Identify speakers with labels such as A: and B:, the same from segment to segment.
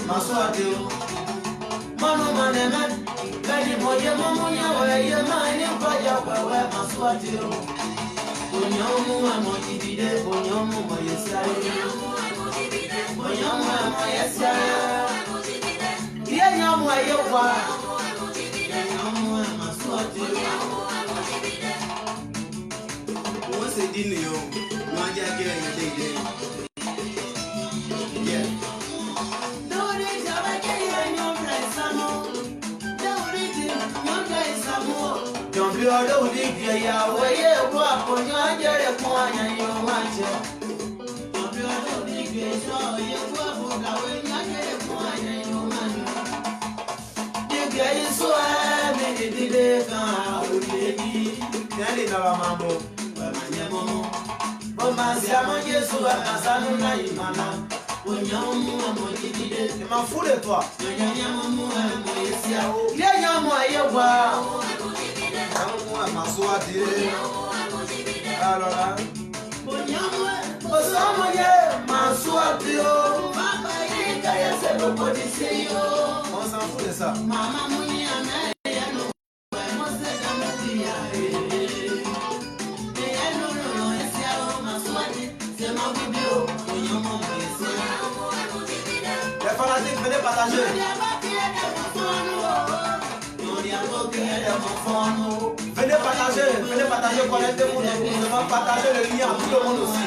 A: Maswatio, Mano Maneman, Benny Moya Mamuya, where your mind in Paja, where Maswatio. Bonyomu, I'm on TV, Bonyomu, my yes, yeah, young way you are. What's it in you? My jacket, yeah. Don't be all the way, yeah, where you walk on your jelly point and you want it. Don't be all the way, so you walk on your jelly point and you want it. You get it so many days now, baby. Daddy, no, mamma, but my mamma. But my Siamo, yes, who are my son, and I, mamma. When you're more, my food at what? When you're more, yeah, you're more, you wow. Maswati, alors Maswati, Papa, c'est le policier. On s'en fout de ça. Maman, les fanatiques, venez partager. Venez partager, connectez-vous, nous allons partager le lien à tout le monde aussi.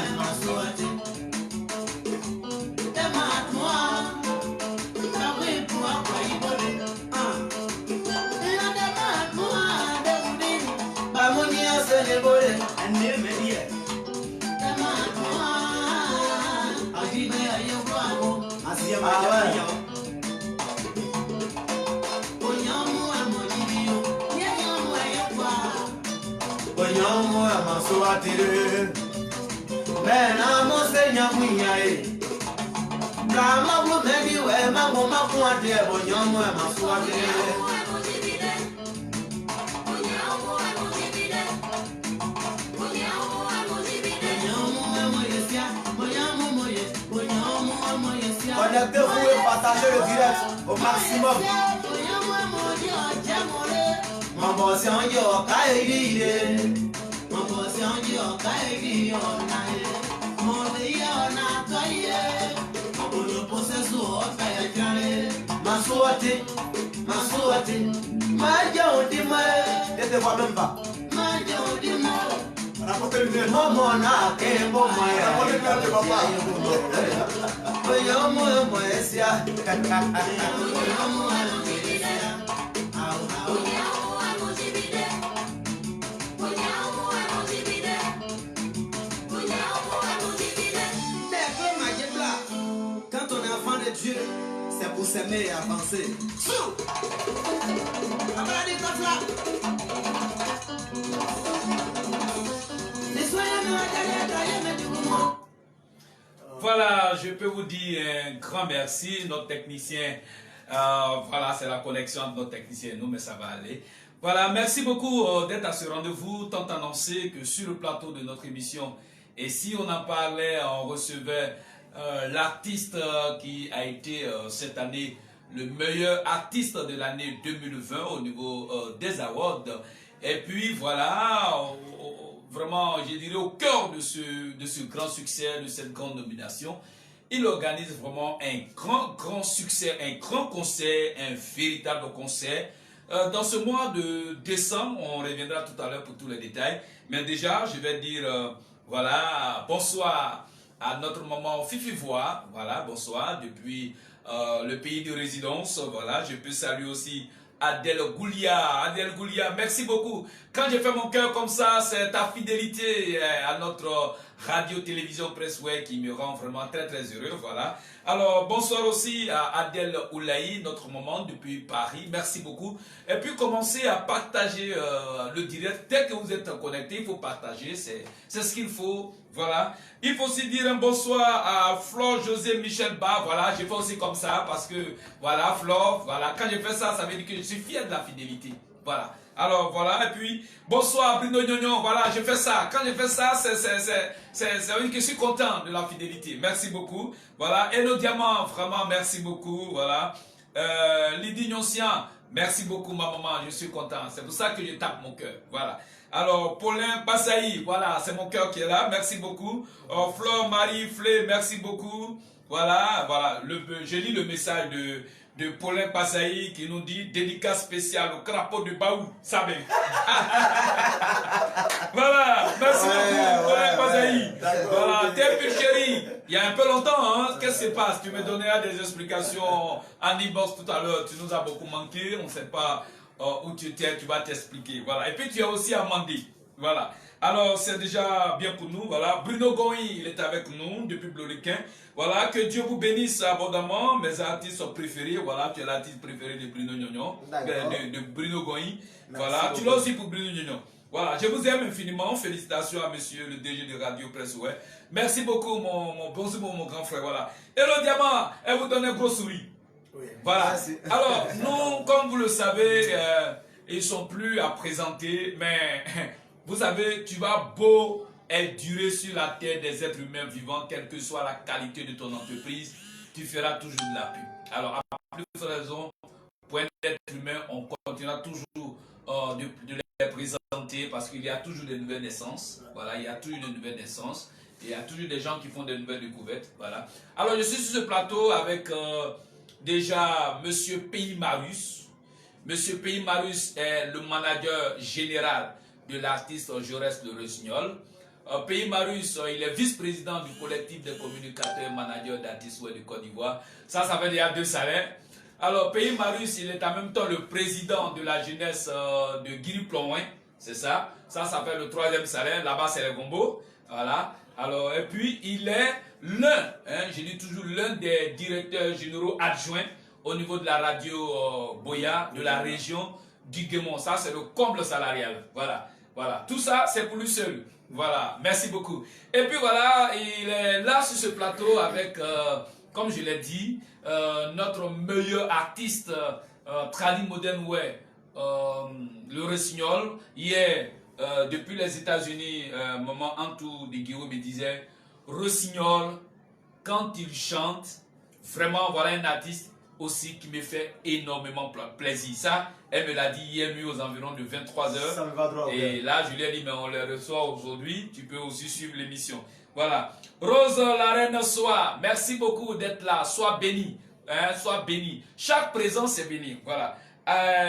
A: Bonyomu Maswatire, Mena Mosenya Muyae, Brahma will maybe where Mamma Puante, Bonyomu Maswatire. Connectez-vous et partagez le direct au maximum. Mambo si onjo kaidi, mambo si onjo kaidi onaye, moliya na kaye, mambo no poseso kaye jare. Maswati, maja odima, ete kwa memba. Maja odima, rapportez-le. Momo na kembo moya, rapportez-le papa. Bonyomu moesia. Dieu, c'est pour s'aimer et avancer.
B: Voilà, je peux vous dire un grand merci, notre technicien. Voilà, c'est la connexion entre notre technicien et nous, mais ça va aller. Voilà, merci beaucoup d'être à ce rendez-vous, tant annoncé que sur le plateau de notre émission. Et si on en parlait, on recevait l'artiste qui a été cette année le meilleur artiste de l'année 2020 au niveau des awards. Et puis voilà, vraiment je dirais au cœur de ce grand succès, de cette grande nomination, il organise vraiment un grand succès, un grand concert, un véritable concert. Dans ce mois de décembre, on reviendra tout à l'heure pour tous les détails. Mais déjà, je vais dire voilà, bonsoir à notre maman Fifi Voix, voilà, bonsoir, depuis le pays de résidence, voilà, je peux saluer aussi Adèle Goulia, merci beaucoup. Quand je fais mon cœur comme ça, c'est ta fidélité à Radio-Télévision Pressway qui me rend vraiment très heureux. Voilà. Alors, bonsoir aussi à Adèle Oulaï, notre maman depuis Paris. Merci beaucoup. Et puis, commencez à partager le direct. Dès que vous êtes connecté, il faut partager. C'est ce qu'il faut. Voilà. Il faut aussi dire un bonsoir à Flore José Michel Bas. Voilà, je fais aussi comme ça parce que, voilà, Flore, voilà. Quand je fais ça, ça veut dire que je suis fier de la fidélité. Voilà. Alors voilà, et puis bonsoir Bruno Nyonyon, voilà, je fais ça. Quand je fais ça, c'est que je suis content de la fidélité. Merci beaucoup. Voilà, Hello Diamant, vraiment merci beaucoup. Voilà, Lydie Nyoncian, merci beaucoup ma maman, je suis content. C'est pour ça que je tape mon cœur. Voilà. Alors Paulin Passaï, voilà, c'est mon cœur qui est là. Merci beaucoup. Flore Marie Flé, merci beaucoup. Voilà, voilà, je lis le message de Paulin Passaï qui nous dit dédicace spéciale au crapaud de Baou, Sabé. Voilà, merci beaucoup, Paulin Passaï. Voilà, t'es plus chéri. Il y a un peu longtemps, hein, qu'est-ce qui se passe? Tu me donneras des explications en e-box tout à l'heure. Tu nous as beaucoup manqué, on ne sait pas où tu étais, tu vas t'expliquer. Voilà, et puis tu as aussi Amandé. Voilà. Alors, c'est déjà bien pour nous. Voilà. Bruno Goï, il est avec nous depuis Bloriquin. Voilà. Que Dieu vous bénisse abondamment. Mes artistes préférés. Voilà. Tu es l'artiste préféré de Bruno Nyonyon. De Bruno Goï. Voilà. Tu l'as aussi pour Bruno Nyonyon. Voilà. Je vous aime infiniment. Félicitations à monsieur le DG de Radio Pressway. Merci beaucoup, mon grand frère. Voilà. Hello Diamant. Elle vous donne un gros sourire. Oui. Voilà. Merci. Alors, nous, comme vous le savez, ils ne sont plus à présenter, mais vous savez, tu vas beau durer sur la terre des êtres humains vivants, quelle que soit la qualité de ton entreprise, tu feras toujours de la pub. Alors, à plus de raison, pour un être humain, on continuera toujours de les présenter parce qu'il y a toujours des nouvelles naissances. Voilà, il y a toujours une nouvelle naissance. Il y a toujours des gens qui font des nouvelles découvertes. Voilà. Alors, je suis sur ce plateau avec déjà Monsieur Pays Marius. Monsieur Pays Marius est le manager général de l'artiste Jaurès Le Rossignol. Pays Marius, il est vice-président du collectif des communicateurs managers d'artistes de Côte d'Ivoire. Ça fait déjà 2 salaires. Alors, Pays Marius, il est en même temps le président de la jeunesse de Guiri-Plonouin. C'est ça. Ça fait le 3e salaire. Là-bas, c'est les Gombo. Voilà. Alors, et puis, il est l'un, je dis toujours l'un des directeurs généraux adjoints au niveau de la radio Boya, de la région du Guémon. Ça, c'est le comble salarial. Voilà. Voilà. Tout ça, c'est pour lui seul. Voilà. Merci beaucoup. Et puis voilà, il est là sur ce plateau avec, comme je l'ai dit, notre meilleur artiste tradi modern way, Le Rossignol. Hier, depuis les États-Unis, maman Antou de Guillaume me disait, Rossignol, quand il chante, vraiment, voilà un artiste aussi qui me fait énormément plaisir. Ça, elle me l'a dit hier nuit aux environs de 23h. Ça me va droit. Et là, je lui ai dit, mais on les reçoit aujourd'hui. Tu peux aussi suivre l'émission. Voilà. Rose, la reine, sois. Merci beaucoup d'être là. Sois béni. Sois béni. Chaque présence est béni. Voilà.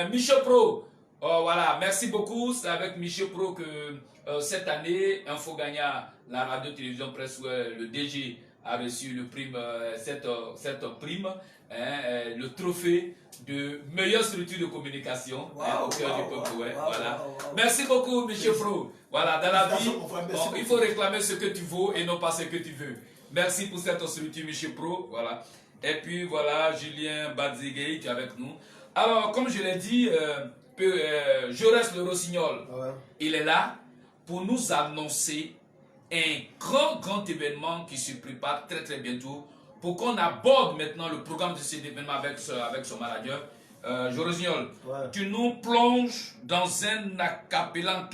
B: Michel Pro. Voilà. Merci beaucoup. C'est avec Michel Pro que cette année, Info Gagnant, la radio-télévision Pressway, le DG a reçu le prime, cette prime, le trophée de meilleure structure de communication au cœur du peuple. Voilà. Merci beaucoup, Michel Pro. Voilà, dans la vie, il faut réclamer ce que tu vaux et non pas ce que tu veux. Merci pour cette structure, Michel Pro. Voilà. Et puis voilà, Julien Badzigué qui est avec nous. Alors, comme je l'ai dit, Jaurès Le Rossignol, il est là pour nous annoncer un grand événement qui se prépare très bientôt pour qu'on aborde maintenant le programme de cet événement avec son manager. Rossignol, tu nous plonges dans un acapella en 1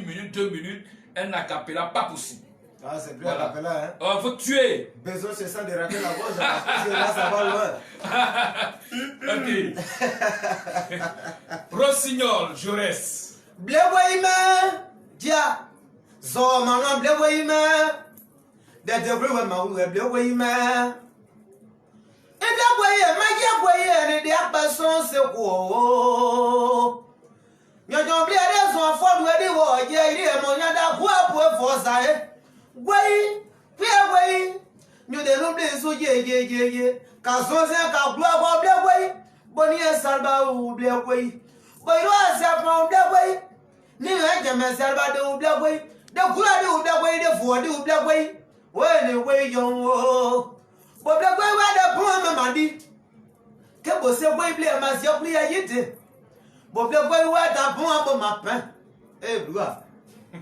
B: minute, 2 minutes, un acapella pas possible.
C: Ah, c'est plus acapella, hein?
B: Faut tuer.
C: Besoin c'est ça de rater la voix, parce que là, ça va loin.
B: Ok. Rossignol, Jaurès.
C: Blé-boïma, dia. Zo maman blé-boïma. De débrouille ma oué blé-boïma. Et blé-boïma, ma dia-boïma, de abason se ko. Nyon blé des enfants doit di wo, je ri mo nyada kwa pour forza e. Boy, boy. Nous devons blé so je. Ka zo se ka gloire blé boy. Boni e salba ou blé boy. Boy lo se prend blé boy. Ni un jamais salba de blé boy. The Gula the way the for the black way. When the way young. But the way where the poor Mandi. Kebo se way play a mass your player yet. But the way where the poor map. Eh, Blois.
B: Non,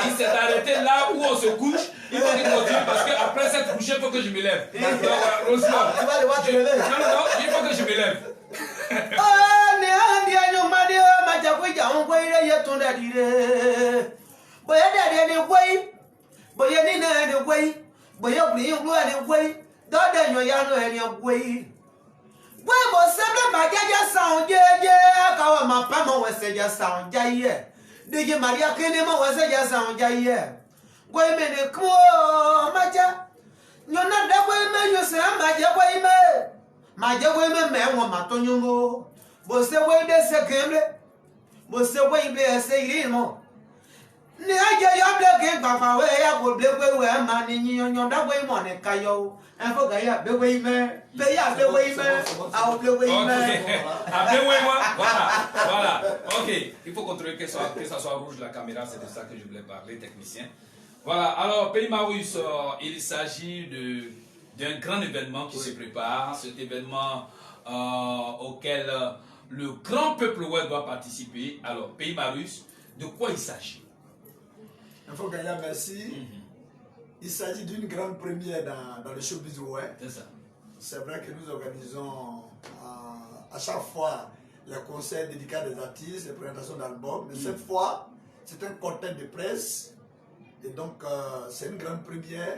B: il s'est arrêté là où on se couche. Il faut qu'il continue parce qu'après cette couche, il faut que je me lève. Non, il faut que je me lève.
C: Webo semble magaja sound je akawa mapama weseja sound jaye dije maria kene ma weseja sound jaye gwe mene ko maja nyona da gwe me yo se maja gwe me me won matonyungo bo se gwe de se kemle bo se gwe be se irimo ni aje yo ble ke papa we ya go ble gwe we ma ni nyonda gwe mo ne kayo enfo gaya be gwe me
B: Voilà. Ok. Il faut contrôler que ça soit rouge la caméra. C'est de ça que je voulais parler, technicien. Voilà. Alors, Pays Marus, il s'agit d'un grand événement qui se prépare. Cet événement auquel le grand peuple web doit participer. Alors, Pays Marus, de quoi il s'agit?
D: Il faut gagner, merci. Il s'agit d'une grande première dans le showbiz web.
B: C'est ça.
D: C'est vrai que nous organisons à chaque fois les concerts dédiés des artistes, les présentations d'albums. Mais cette fois, c'est un cortège de presse. Et donc, c'est une grande première.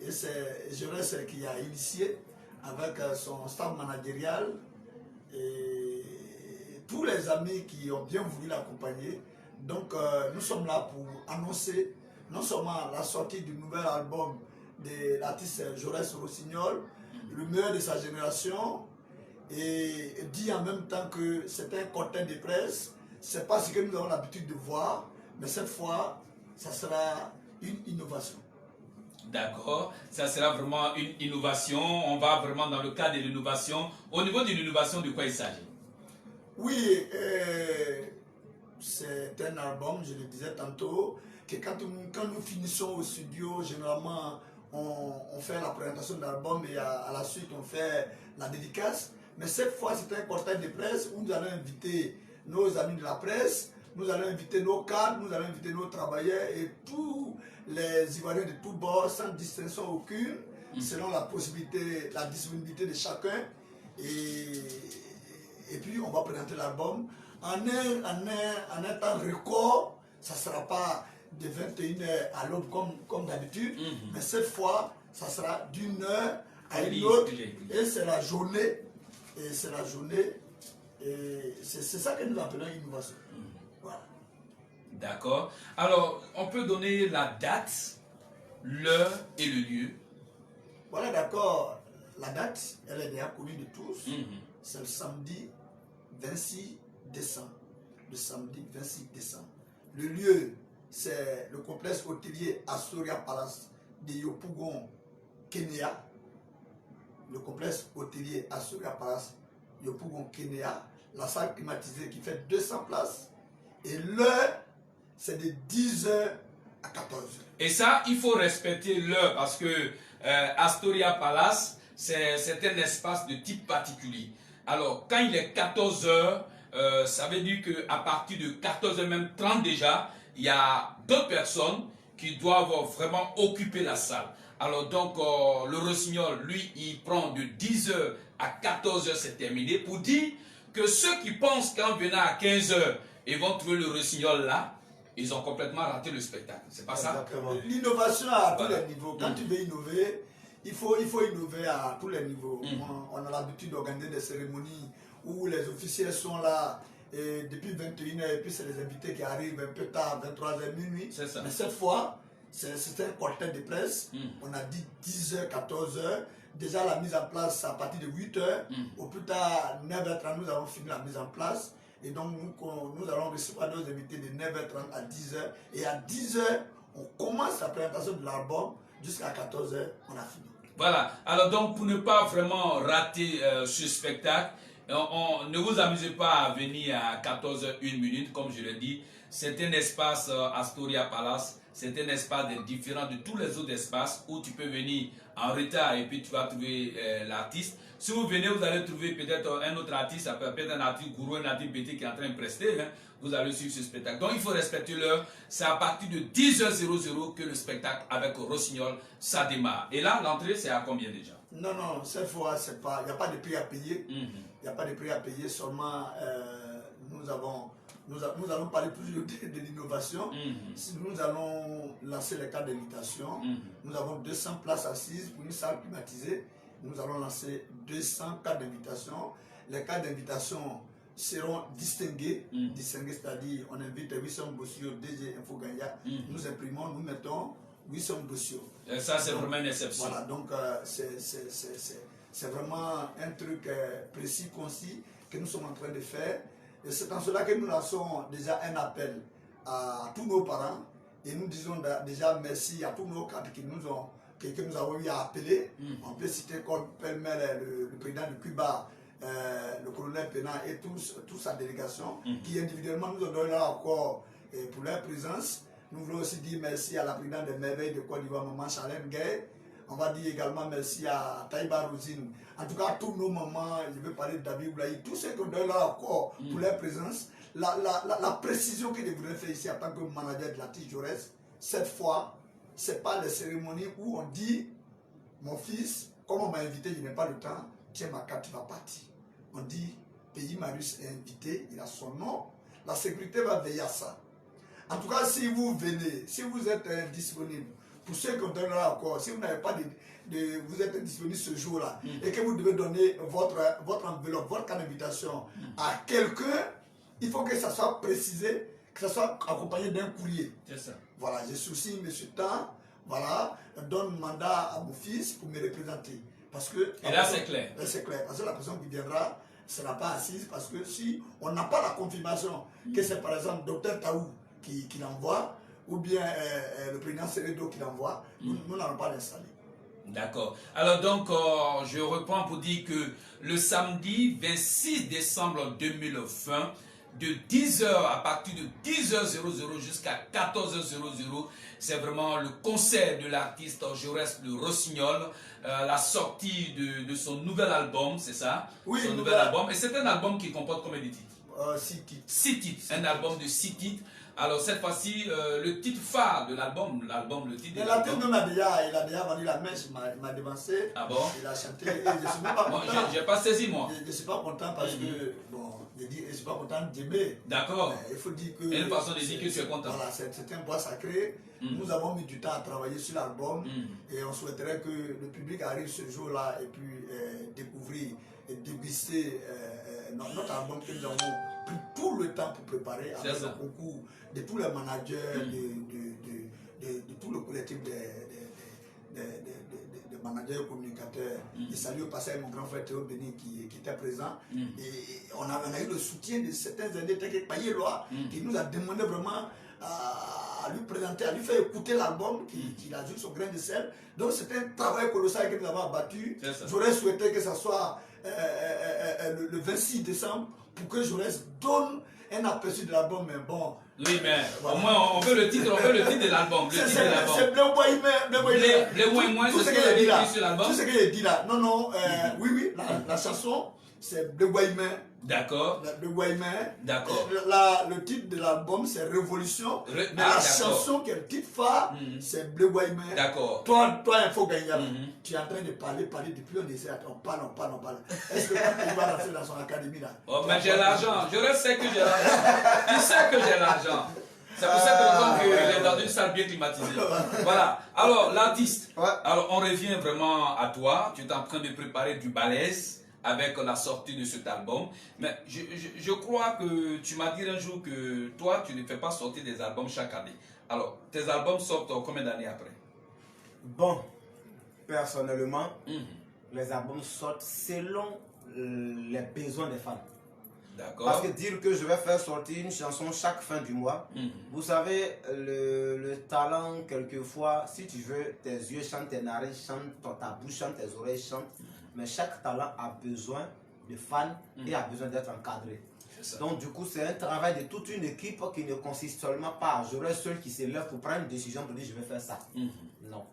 D: Et c'est Jaurès qui a initié avec son staff managérial et tous les amis qui ont bien voulu l'accompagner. Donc, nous sommes là pour annoncer non seulement la sortie du nouvel album de l'artiste Jaurès Rossignol, le meilleur de sa génération, et dit en même temps que c'est un cortège de presse. C'est pas ce que nous avons l'habitude de voir, mais cette fois, ça sera une innovation.
B: D'accord, ça sera vraiment une innovation. On va vraiment dans le cadre de l'innovation. Au niveau de l'innovation, de quoi il s'agit?
D: Oui, c'est un album, je le disais tantôt, que quand nous finissons au studio, généralement, on fait la présentation de l'album et à la suite on fait la dédicace. Mais cette fois c'est un cortège de presse où nous allons inviter nos amis de la presse, nous allons inviter nos cadres, nous allons inviter nos travailleurs et tous les Ivoiriens de tous bords sans distinction aucune, selon la possibilité, la disponibilité de chacun. Et puis on va présenter l'album en un temps record. Ça ne sera pas de 21h à l'aube comme d'habitude, mais cette fois, ça sera d'une heure à une autre, et c'est la journée, et c'est ça que nous appelons innovation. Voilà.
B: D'accord. Alors, on peut donner la date, l'heure et le lieu.
D: Voilà, d'accord. La date, elle est déjà connue de tous. C'est le samedi 26 décembre. Le samedi 26 décembre. Le lieu, c'est le complexe hôtelier Astoria Palace de Yopougon, Kenya. Le complexe hôtelier Astoria Palace de Yopougon, Kenya. La salle climatisée qui fait 200 places. Et l'heure, c'est de 10h à 14h.
B: Et ça, il faut respecter l'heure parce que Astoria Palace, c'est un espace de type particulier. Alors, quand il est 14h, ça veut dire qu'à partir de 14h, même 30 déjà, il y a d'autres personnes qui doivent vraiment occuper la salle. Alors donc, le Rossignol, lui, il prend de 10h à 14h, c'est terminé, pour dire que ceux qui pensent qu'en venant à 15h, ils vont trouver le Rossignol là, ils ont complètement raté le spectacle. C'est pas ça?
D: L'innovation à tous les niveaux. Quand tu veux innover, il faut innover à tous les niveaux. On a l'habitude d'organiser des cérémonies où les officiers sont là et depuis 21h et puis c'est les invités qui arrivent un peu tard, 23h, minuit.
B: Ça.
D: Mais cette fois, c'est un cortège de presse. On a dit 10h, 14h. Déjà la mise en place à partir de 8h. Au plus tard, 9h30, nous avons fini la mise en place. Et donc nous allons recevoir nos invités de 9h30 à 10h. Et à 10h, on commence la présentation de l'album. Jusqu'à 14h, on a fini.
B: Voilà. Alors donc, pour ne pas vraiment rater ce spectacle, Ne vous amusez pas à venir à 14h01, comme je l'ai dit. C'est un espace Astoria Palace. C'est un espace différent de tous les autres espaces où tu peux venir en retard et puis tu vas trouver l'artiste. Si vous venez, vous allez trouver peut-être un autre artiste, peut-être un artiste gourou, un artiste bété qui est en train de prester. Hein. Vous allez suivre ce spectacle. Donc il faut respecter l'heure. C'est à partir de 10h00 que le spectacle avec Rossignol, ça démarre. Et là, l'entrée, c'est à combien déjà?
D: Non, non, cette fois, il n'y a pas de prix à payer. Il n'y a pas de prix à payer, seulement nous allons parler toujours de l'innovation. Nous allons lancer les cartes d'invitation. Nous avons 200 places assises pour une salle climatisée. Nous allons lancer 200 cartes d'invitation. Les cartes d'invitation seront distinguées. Distinguées, c'est-à-dire on invite Wissam Bossio, DG Info Gagna. Nous imprimons, nous mettons Wissam Bossio.
B: Et ça, c'est vraiment une exception.
D: Voilà, donc c'est vraiment un truc précis, concis que nous sommes en train de faire. Et c'est en cela que nous lançons déjà un appel à tous nos parents et nous disons déjà merci à tous nos cadres que nous avons eu à appeler. On peut citer comme le président de Cuba, le colonel Pénan et toute sa délégation qui individuellement nous ont donné encore pour leur présence. Nous voulons aussi dire merci à la présidente des merveilles de Côte d'Ivoire, Maman Charlène Gay. On va dire également merci à Taïba Rosine. En tout cas, tous nos mamans, je veux parler de David Oulaï, tous ceux qui ont donné leur accord pour leur présence. La précision que je voudrais faire ici en tant que manager de l'artiste Jaurès, cette fois, ce n'est pas les cérémonies où on dit, mon fils, comme on m'a invité, je n'ai pas le temps, tiens ma carte, tu vas partir. On dit, Pays Marius est invité, il a son nom, la sécurité va veiller à ça. En tout cas, si vous venez, si vous êtes disponible, pour ceux qui ont donné encore, si vous n'avez pas vous êtes disponible ce jour-là et que vous devez donner votre enveloppe, votre carte d'invitation à quelqu'un, il faut que ça soit précisé, que ça soit accompagné d'un courrier.
B: C'est ça.
D: Voilà, je soucie M. Tan, voilà, donne mandat à mon fils pour me représenter. Parce que,
B: et là, c'est clair.
D: C'est clair, parce que la personne qui viendra ne sera pas assise, parce que si on n'a pas la confirmation que c'est par exemple Dr Taou qui l'envoie, ou bien le président Seredo qui l'envoie, nous n'allons pas l'installer.
B: D'accord. Alors donc, je reprends pour dire que le samedi 26 décembre 2020, de 10h à partir de 10h00 jusqu'à 14h00, c'est vraiment le concert de l'artiste Jaurès Le Rossignol, la sortie de son nouvel album, c'est ça?
D: Oui,
B: son nouvel album. Et c'est un album qui comporte combien de titres?
D: 6 titres.
B: 6 titres, un album de 6 titres. Alors cette fois-ci, le titre phare de l'album, le titre de l'album.
D: Il a déjà vendu la mèche, il m'a dévancé.
B: Ah bon?
D: Il a chanté. Et je suis même pas content.
B: J'ai pas saisi moi.
D: Je ne suis pas content parce que, bon, je ne suis pas content d'aimer.
B: D'accord.
D: Il faut dire que.
B: Et une façon de dire que tu es content.
D: Voilà, c'est un bois sacré. Nous avons mis du temps à travailler sur l'album et on souhaiterait que le public arrive ce jour-là et puis découvrir et déguster notre album que nous avons pris tout le temps pour préparer avec le concours de tous les managers, de tout le collectif des managers communicateurs. Je salue au passage mon grand frère Théo Béni qui était présent. Et on a eu le soutien de certains aînés tels que Payeloa qui nous a demandé vraiment à lui présenter, à lui faire écouter l'album, qu'il ajoute son grain de sel. Donc c'est un travail colossal que nous avons abattu. J'aurais souhaité que ce soit le 26 décembre pour que Jaurès donne un aperçu de l'album, mais bon.
B: Oui, mais voilà. Au moins on veut le titre de l'album.
D: C'est Bleu Bois
B: Moins,
D: tout ce que j'ai dit là. Tout ce que j'ai dit là. Non, oui, la chanson, c'est Bleu Bois Humain.
B: D'accord.
D: Le Bois Humain.
B: D'accord.
D: Le titre de l'album, c'est Révolution. Mais la chanson qui est le titre phare, c'est Bleu Bois Humain.
B: D'accord.
D: Toi, Info Gagna, tu es en train de parler depuis on essaie, on parle. Est-ce que tu vas rentrer dans son académie là?
B: Oh, mais j'ai l'argent. Je sais que j'ai l'argent. Tu sais que j'ai l'argent. C'est pour ça que il est dans une salle bien climatisée. Voilà. Alors, l'artiste.
C: Ouais.
B: Alors, on revient vraiment à toi. Tu es en train de préparer du balèze avec la sortie de cet album. Mais je crois que tu m'as dit un jour que toi, tu ne fais pas sortir des albums chaque année. Alors, tes albums sortent combien d'années après?
C: Bon, personnellement, les albums sortent selon les besoins des fans.
B: D'accord.
C: Parce que dire que je vais faire sortir une chanson chaque fin du mois, vous savez, le talent, quelquefois, si tu veux, tes yeux chantent, tes narines chantent, ta bouche chante, tes oreilles chantent, mais chaque talent a besoin de fans et a besoin d'être encadré. Donc du coup, c'est un travail de toute une équipe qui ne consiste seulement pas à j'aurai seul qui se lève pour prendre une décision pour dire je vais faire ça. Non.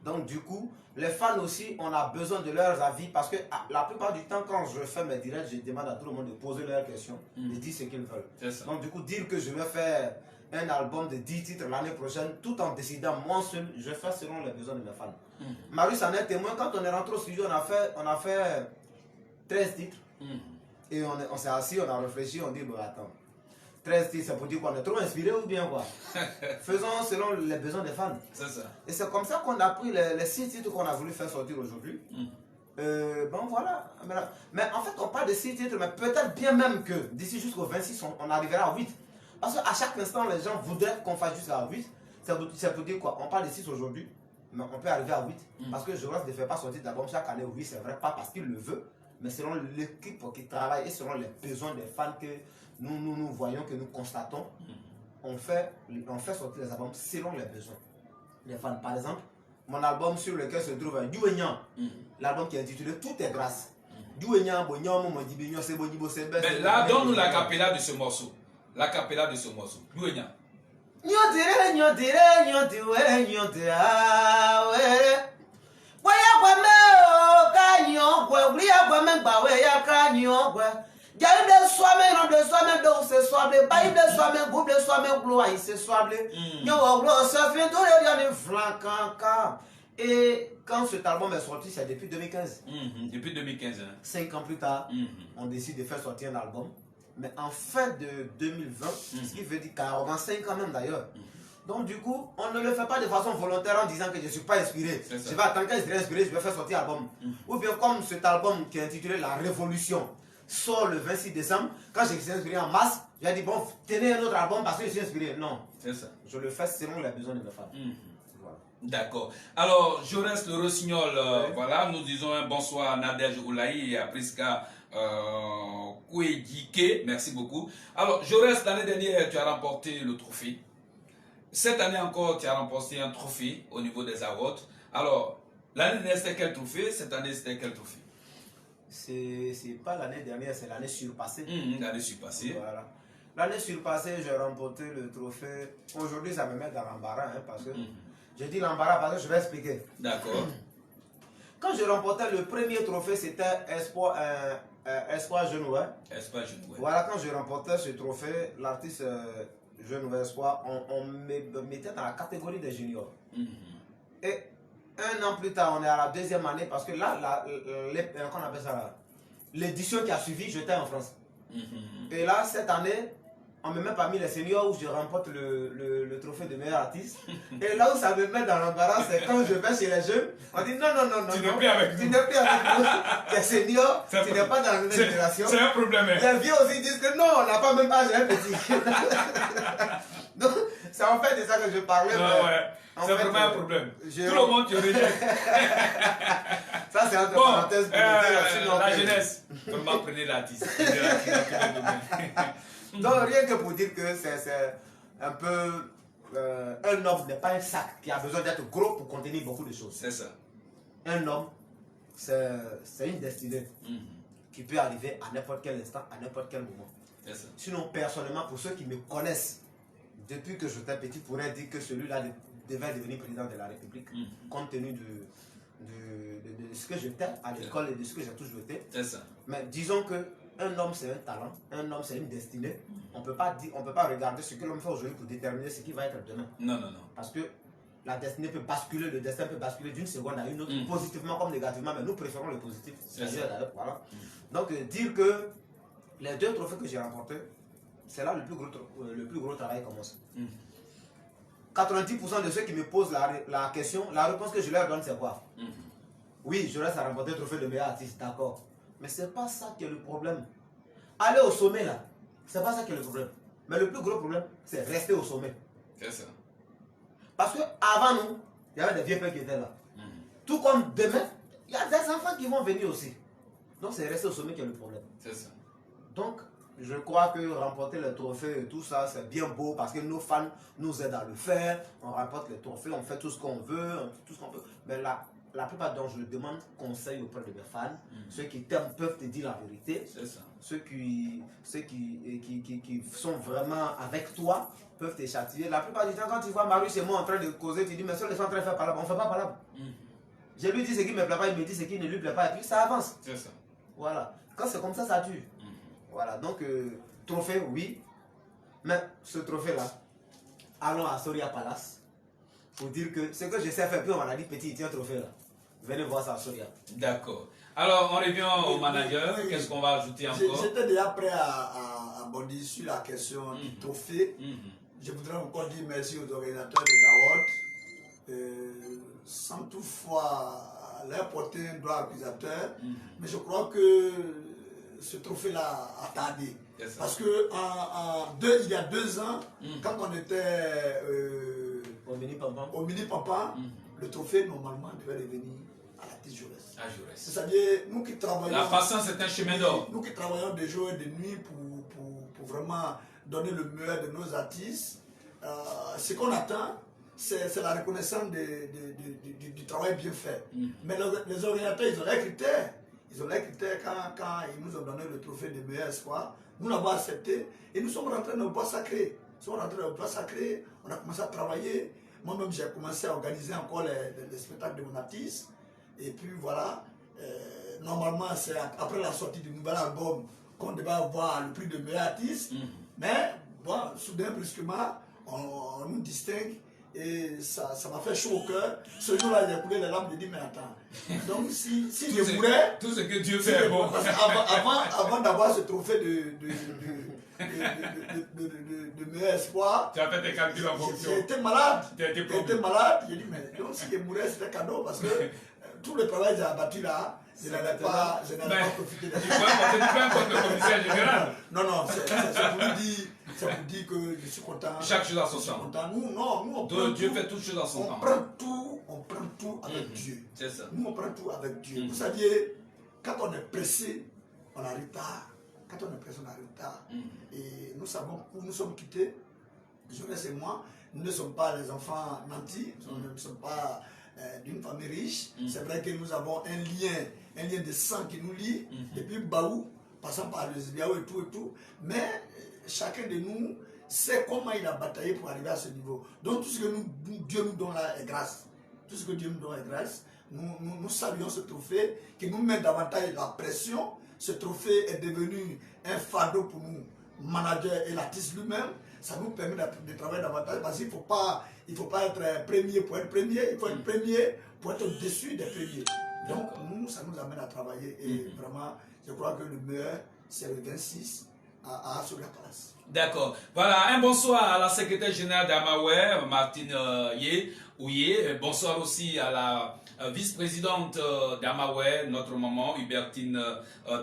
C: Donc du coup, les fans aussi, on a besoin de leurs avis parce que la plupart du temps, quand je fais mes directs, je demande à tout le monde de poser leurs questions, de dire ce qu'ils veulent. Donc du coup, dire que je vais faire un album de 10 titres l'année prochaine, tout en décidant moi seul, je fais selon les besoins de mes fans. Marius en est témoin, quand on est rentré au studio, on a fait 13 titres. Et on s'est assis, on a réfléchi, on dit, bon attends, 13 titres, ça peut dire qu'on est trop inspiré ou bien quoi? Faisons selon les besoins des fans.
B: C'est ça.
C: Et c'est comme ça qu'on a pris les 6 titres qu'on a voulu faire sortir aujourd'hui. Bon voilà. Mais en fait, on parle de 6 titres, mais peut-être bien même que d'ici jusqu'au 26, on arrivera à 8. Parce qu'à chaque instant, les gens voudraient qu'on fasse jusqu'à 8. Ça peut dire quoi? On parle de 6 aujourd'hui, mais on peut arriver à 8. Parce que Jonas ne fait pas sortir d'album chaque année, oui, c'est vrai, pas parce qu'il le veut, mais selon l'équipe qui travaille et selon les besoins des fans que nous voyons, que nous constatons, on fait sortir les albums selon les besoins des fans. Par exemple, mon album sur lequel se trouve Douénian, l'album qui est intitulé Tout est grâce. Douénian,
B: Mais là, donne-nous la capella de ce morceau. La capella de ce morceau. Douénian.
C: Et quand cet album est sorti, c'est depuis 2015.
B: Depuis 2015.
C: 5 ans plus tard, on décide de faire sortir un album. Mais en fin de 2020, ce qui veut dire 45 ans même d'ailleurs. Donc du coup, on ne le fait pas de façon volontaire en disant que je ne suis pas inspiré. Je vais attendre que je serai inspiré, je vais faire sortir l'album. Ou bien comme cet album qui est intitulé La Révolution sort le 26 décembre, quand je suis inspiré en masse, j'ai dit bon, tenez un autre album parce que je suis inspiré. Non,
B: c'est ça.
C: Je le fais selon les besoins de mes fans.
B: Voilà. D'accord. Alors, Jaurès Le Rossignol, voilà, nous disons un bonsoir à Nadège Oulaï et à Priska Kouedike. Merci beaucoup. Alors, Jaurès, l'année dernière, tu as remporté le trophée. Cette année encore, tu as remporté un trophée au niveau des awards. Alors, l'année dernière, c'était quel trophée? Cette année, c'était quel trophée?
C: C'est pas l'année dernière, c'est l'année surpassée.
B: L'année surpassée.
C: Voilà. L'année surpassée, j'ai remporté le trophée. Aujourd'hui, ça me met dans l'embarras, hein, parce que je dis l'embarras parce que je vais expliquer.
B: D'accord.
C: Quand je remportais le premier trophée, c'était Espoir Jeune Ouvert.
B: Espoir Jeune Ouvert.
C: Voilà, quand je remportais ce trophée, l'artiste Jeune Ouvert Espoir, on me mettait dans la catégorie des juniors. Et un an plus tard, on est à la deuxième année, parce que là, qu'on appelle ça là, l'édition qui a suivi, j'étais en France. Et là, cette année, on me met parmi les seniors où je remporte le trophée de meilleur artiste. Et là où ça me met dans l'embarras, c'est quand je vais chez les jeunes, on dit non,
B: tu n'es plus avec nous.
C: Tu n'es plus avec nous. Tu es senior, tu n'es pas dans la nouvelle génération.
B: C'est un problème.
C: Les vieux aussi disent que non, on n'a pas même âge, un petit. Donc, c'est en fait de ça que je parlais.
B: C'est vraiment un problème. Tout le monde te rejette.
C: Ça, c'est entre parenthèses pour
B: la jeunesse. Vraiment, prenez l'artiste.
C: Donc, rien que pour dire que c'est un peu... un homme n'est pas un sac qui a besoin d'être gros pour contenir beaucoup de choses.
B: C'est ça.
C: Un homme, c'est une destinée qui peut arriver à n'importe quel instant, à n'importe quel moment.
B: C'est ça.
C: Sinon, personnellement, pour ceux qui me connaissent, depuis que j'étais petit, pourrais dire que celui-là devait devenir président de la République, compte tenu de ce que j'étais à l'école et de ce que j'ai toujours été.
B: C'est ça.
C: Mais disons que un homme c'est un talent, un homme c'est une destinée. On peut pas regarder ce que l'homme fait aujourd'hui pour déterminer ce qui va être demain.
B: Non, non, non.
C: Parce que la destinée peut basculer, le destin peut basculer d'une seconde à une autre, positivement comme négativement, mais nous préférons le positif. Voilà. Donc dire que les 2 trophées que j'ai remportés, c'est là le plus gros travail commence. 90% de ceux qui me posent la question, la réponse que je leur donne, c'est quoi? Oui, je reste à remporter le trophée de meilleur artiste, d'accord. Mais c'est pas ça qui est le problème. Aller au sommet, là, c'est pas ça qui est le problème. Mais le plus gros problème, c'est rester au sommet.
B: C'est ça.
C: Parce qu'avant nous, il y avait des vieux pères qui étaient là. Tout comme demain, il y a des enfants qui vont venir aussi. Donc c'est rester au sommet qui est le problème. C'est ça. Donc, je crois que remporter les trophées et tout ça, c'est bien beau parce que nos fans nous aident à le faire. On remporte les trophées, on fait tout ce qu'on veut, tout ce qu'on peut. Mais là, la plupart dont je demande conseil auprès de mes fans. Ceux qui t'aiment peuvent te dire la vérité.
B: C'est ça.
C: Ceux qui sont vraiment avec toi peuvent te châtier. La plupart du temps, quand tu vois Marius et moi en train de causer, tu dis, mais si on est en train de faire palabre, on ne fait pas palabre. Je lui dis ce qui ne me plaît pas, il me dit ce qui ne lui plaît pas, et puis ça avance.
B: C'est ça.
C: Voilà. Quand c'est comme ça, ça tue. Voilà. Donc, trophée, oui. Mais ce trophée-là, allons à Soria Palace pour dire que ce que je sais faire, puis on m'a dit, petit, tiens, trophée là. Venez voir ça à Soria.
B: D'accord. Alors, on revient au manager. Qu'est-ce qu'on va ajouter encore?
D: J'étais déjà prêt à bondir sur la question du trophée. Je voudrais encore dire merci aux organisateurs des awards. Sans toutefois leur porter un droit accusateur. Mais je crois que ce trophée-là a tardé. Parce que il y a 2 ans, quand on était au Mini Pampan, le trophée normalement devait revenir à la petite Jaurès. C'est-à-dire, nous qui travaillons.
B: La patience est un chemin d'or.
D: Nous qui travaillons de jour et de nuit pour vraiment donner le meilleur de nos artistes, ce qu'on attend, c'est la reconnaissance du travail bien fait. Mais les organisateurs, ils ont leurs critères. Ils ont leurs critères quand ils nous ont donné le trophée de meilleur espoir. Nous l'avons accepté et nous sommes rentrés dans le bois sacré. Nous sommes rentrés dans le bois sacré, on a commencé à travailler. Moi-même, j'ai commencé à organiser encore les spectacles de mon artiste. Et puis voilà, normalement, c'est après la sortie du nouvel album qu'on devait avoir le prix de meilleur artiste. Mais bon, soudain, brusquement, on nous distingue. Et ça m'a fait chaud au cœur. Ce jour-là, j'ai coulé les larmes, j'ai dit, mais attends. Donc, si je mourais.
B: Tout ce que Dieu fait est bon.
D: Avant d'avoir ce trophée de meilleur espoir,
B: tu as fait tes calculs en fonction.
D: J'ai été malade.
B: J'ai
D: malade. J'ai dit, mais donc, si je mourais, c'était cadeau. Parce que tout le travail que j'ai abattu là, je n'allais pas profiter de ça.
B: Tu peux importe le commissaire général.
D: Non, c'est pour dire que je suis content.
B: Chaque chose à son temps.
D: Nous, on prend
B: Dieu fait toutes choses à son temps.
D: On prend tout avec Dieu.
B: C'est ça.
D: Nous, on prend tout avec Dieu. Vous saviez, quand on est pressé, on arrive tard. Quand on est pressé, on arrive tard. Et nous savons où nous sommes quittés. Jeunesse et moi, nous ne sommes pas les enfants nantis. Nous ne sommes pas d'une famille riche. C'est vrai que nous avons un lien de sang qui nous lie. Depuis Baou, passant par le Zbiao et tout. Mais chacun de nous sait comment il a bataillé pour arriver à ce niveau. Donc tout ce que Dieu nous donne là est grâce. Tout ce que Dieu nous donne est grâce. Nous saluons ce trophée qui nous met davantage la pression. Ce trophée est devenu un fardeau pour nous, manager et l'artiste lui-même. Ça nous permet de travailler davantage parce qu'il ne faut pas être premier pour être premier. Il faut être premier pour être au-dessus des premiers. Donc ça nous amène à travailler. Et vraiment, je crois que le meilleur, c'est le 26 à Soria Palace.
B: D'accord. Voilà, un bonsoir à la secrétaire générale d'Amaoué, Martine Ouye. Bonsoir aussi à la vice-présidente d'Amaoué, notre maman, Hubertine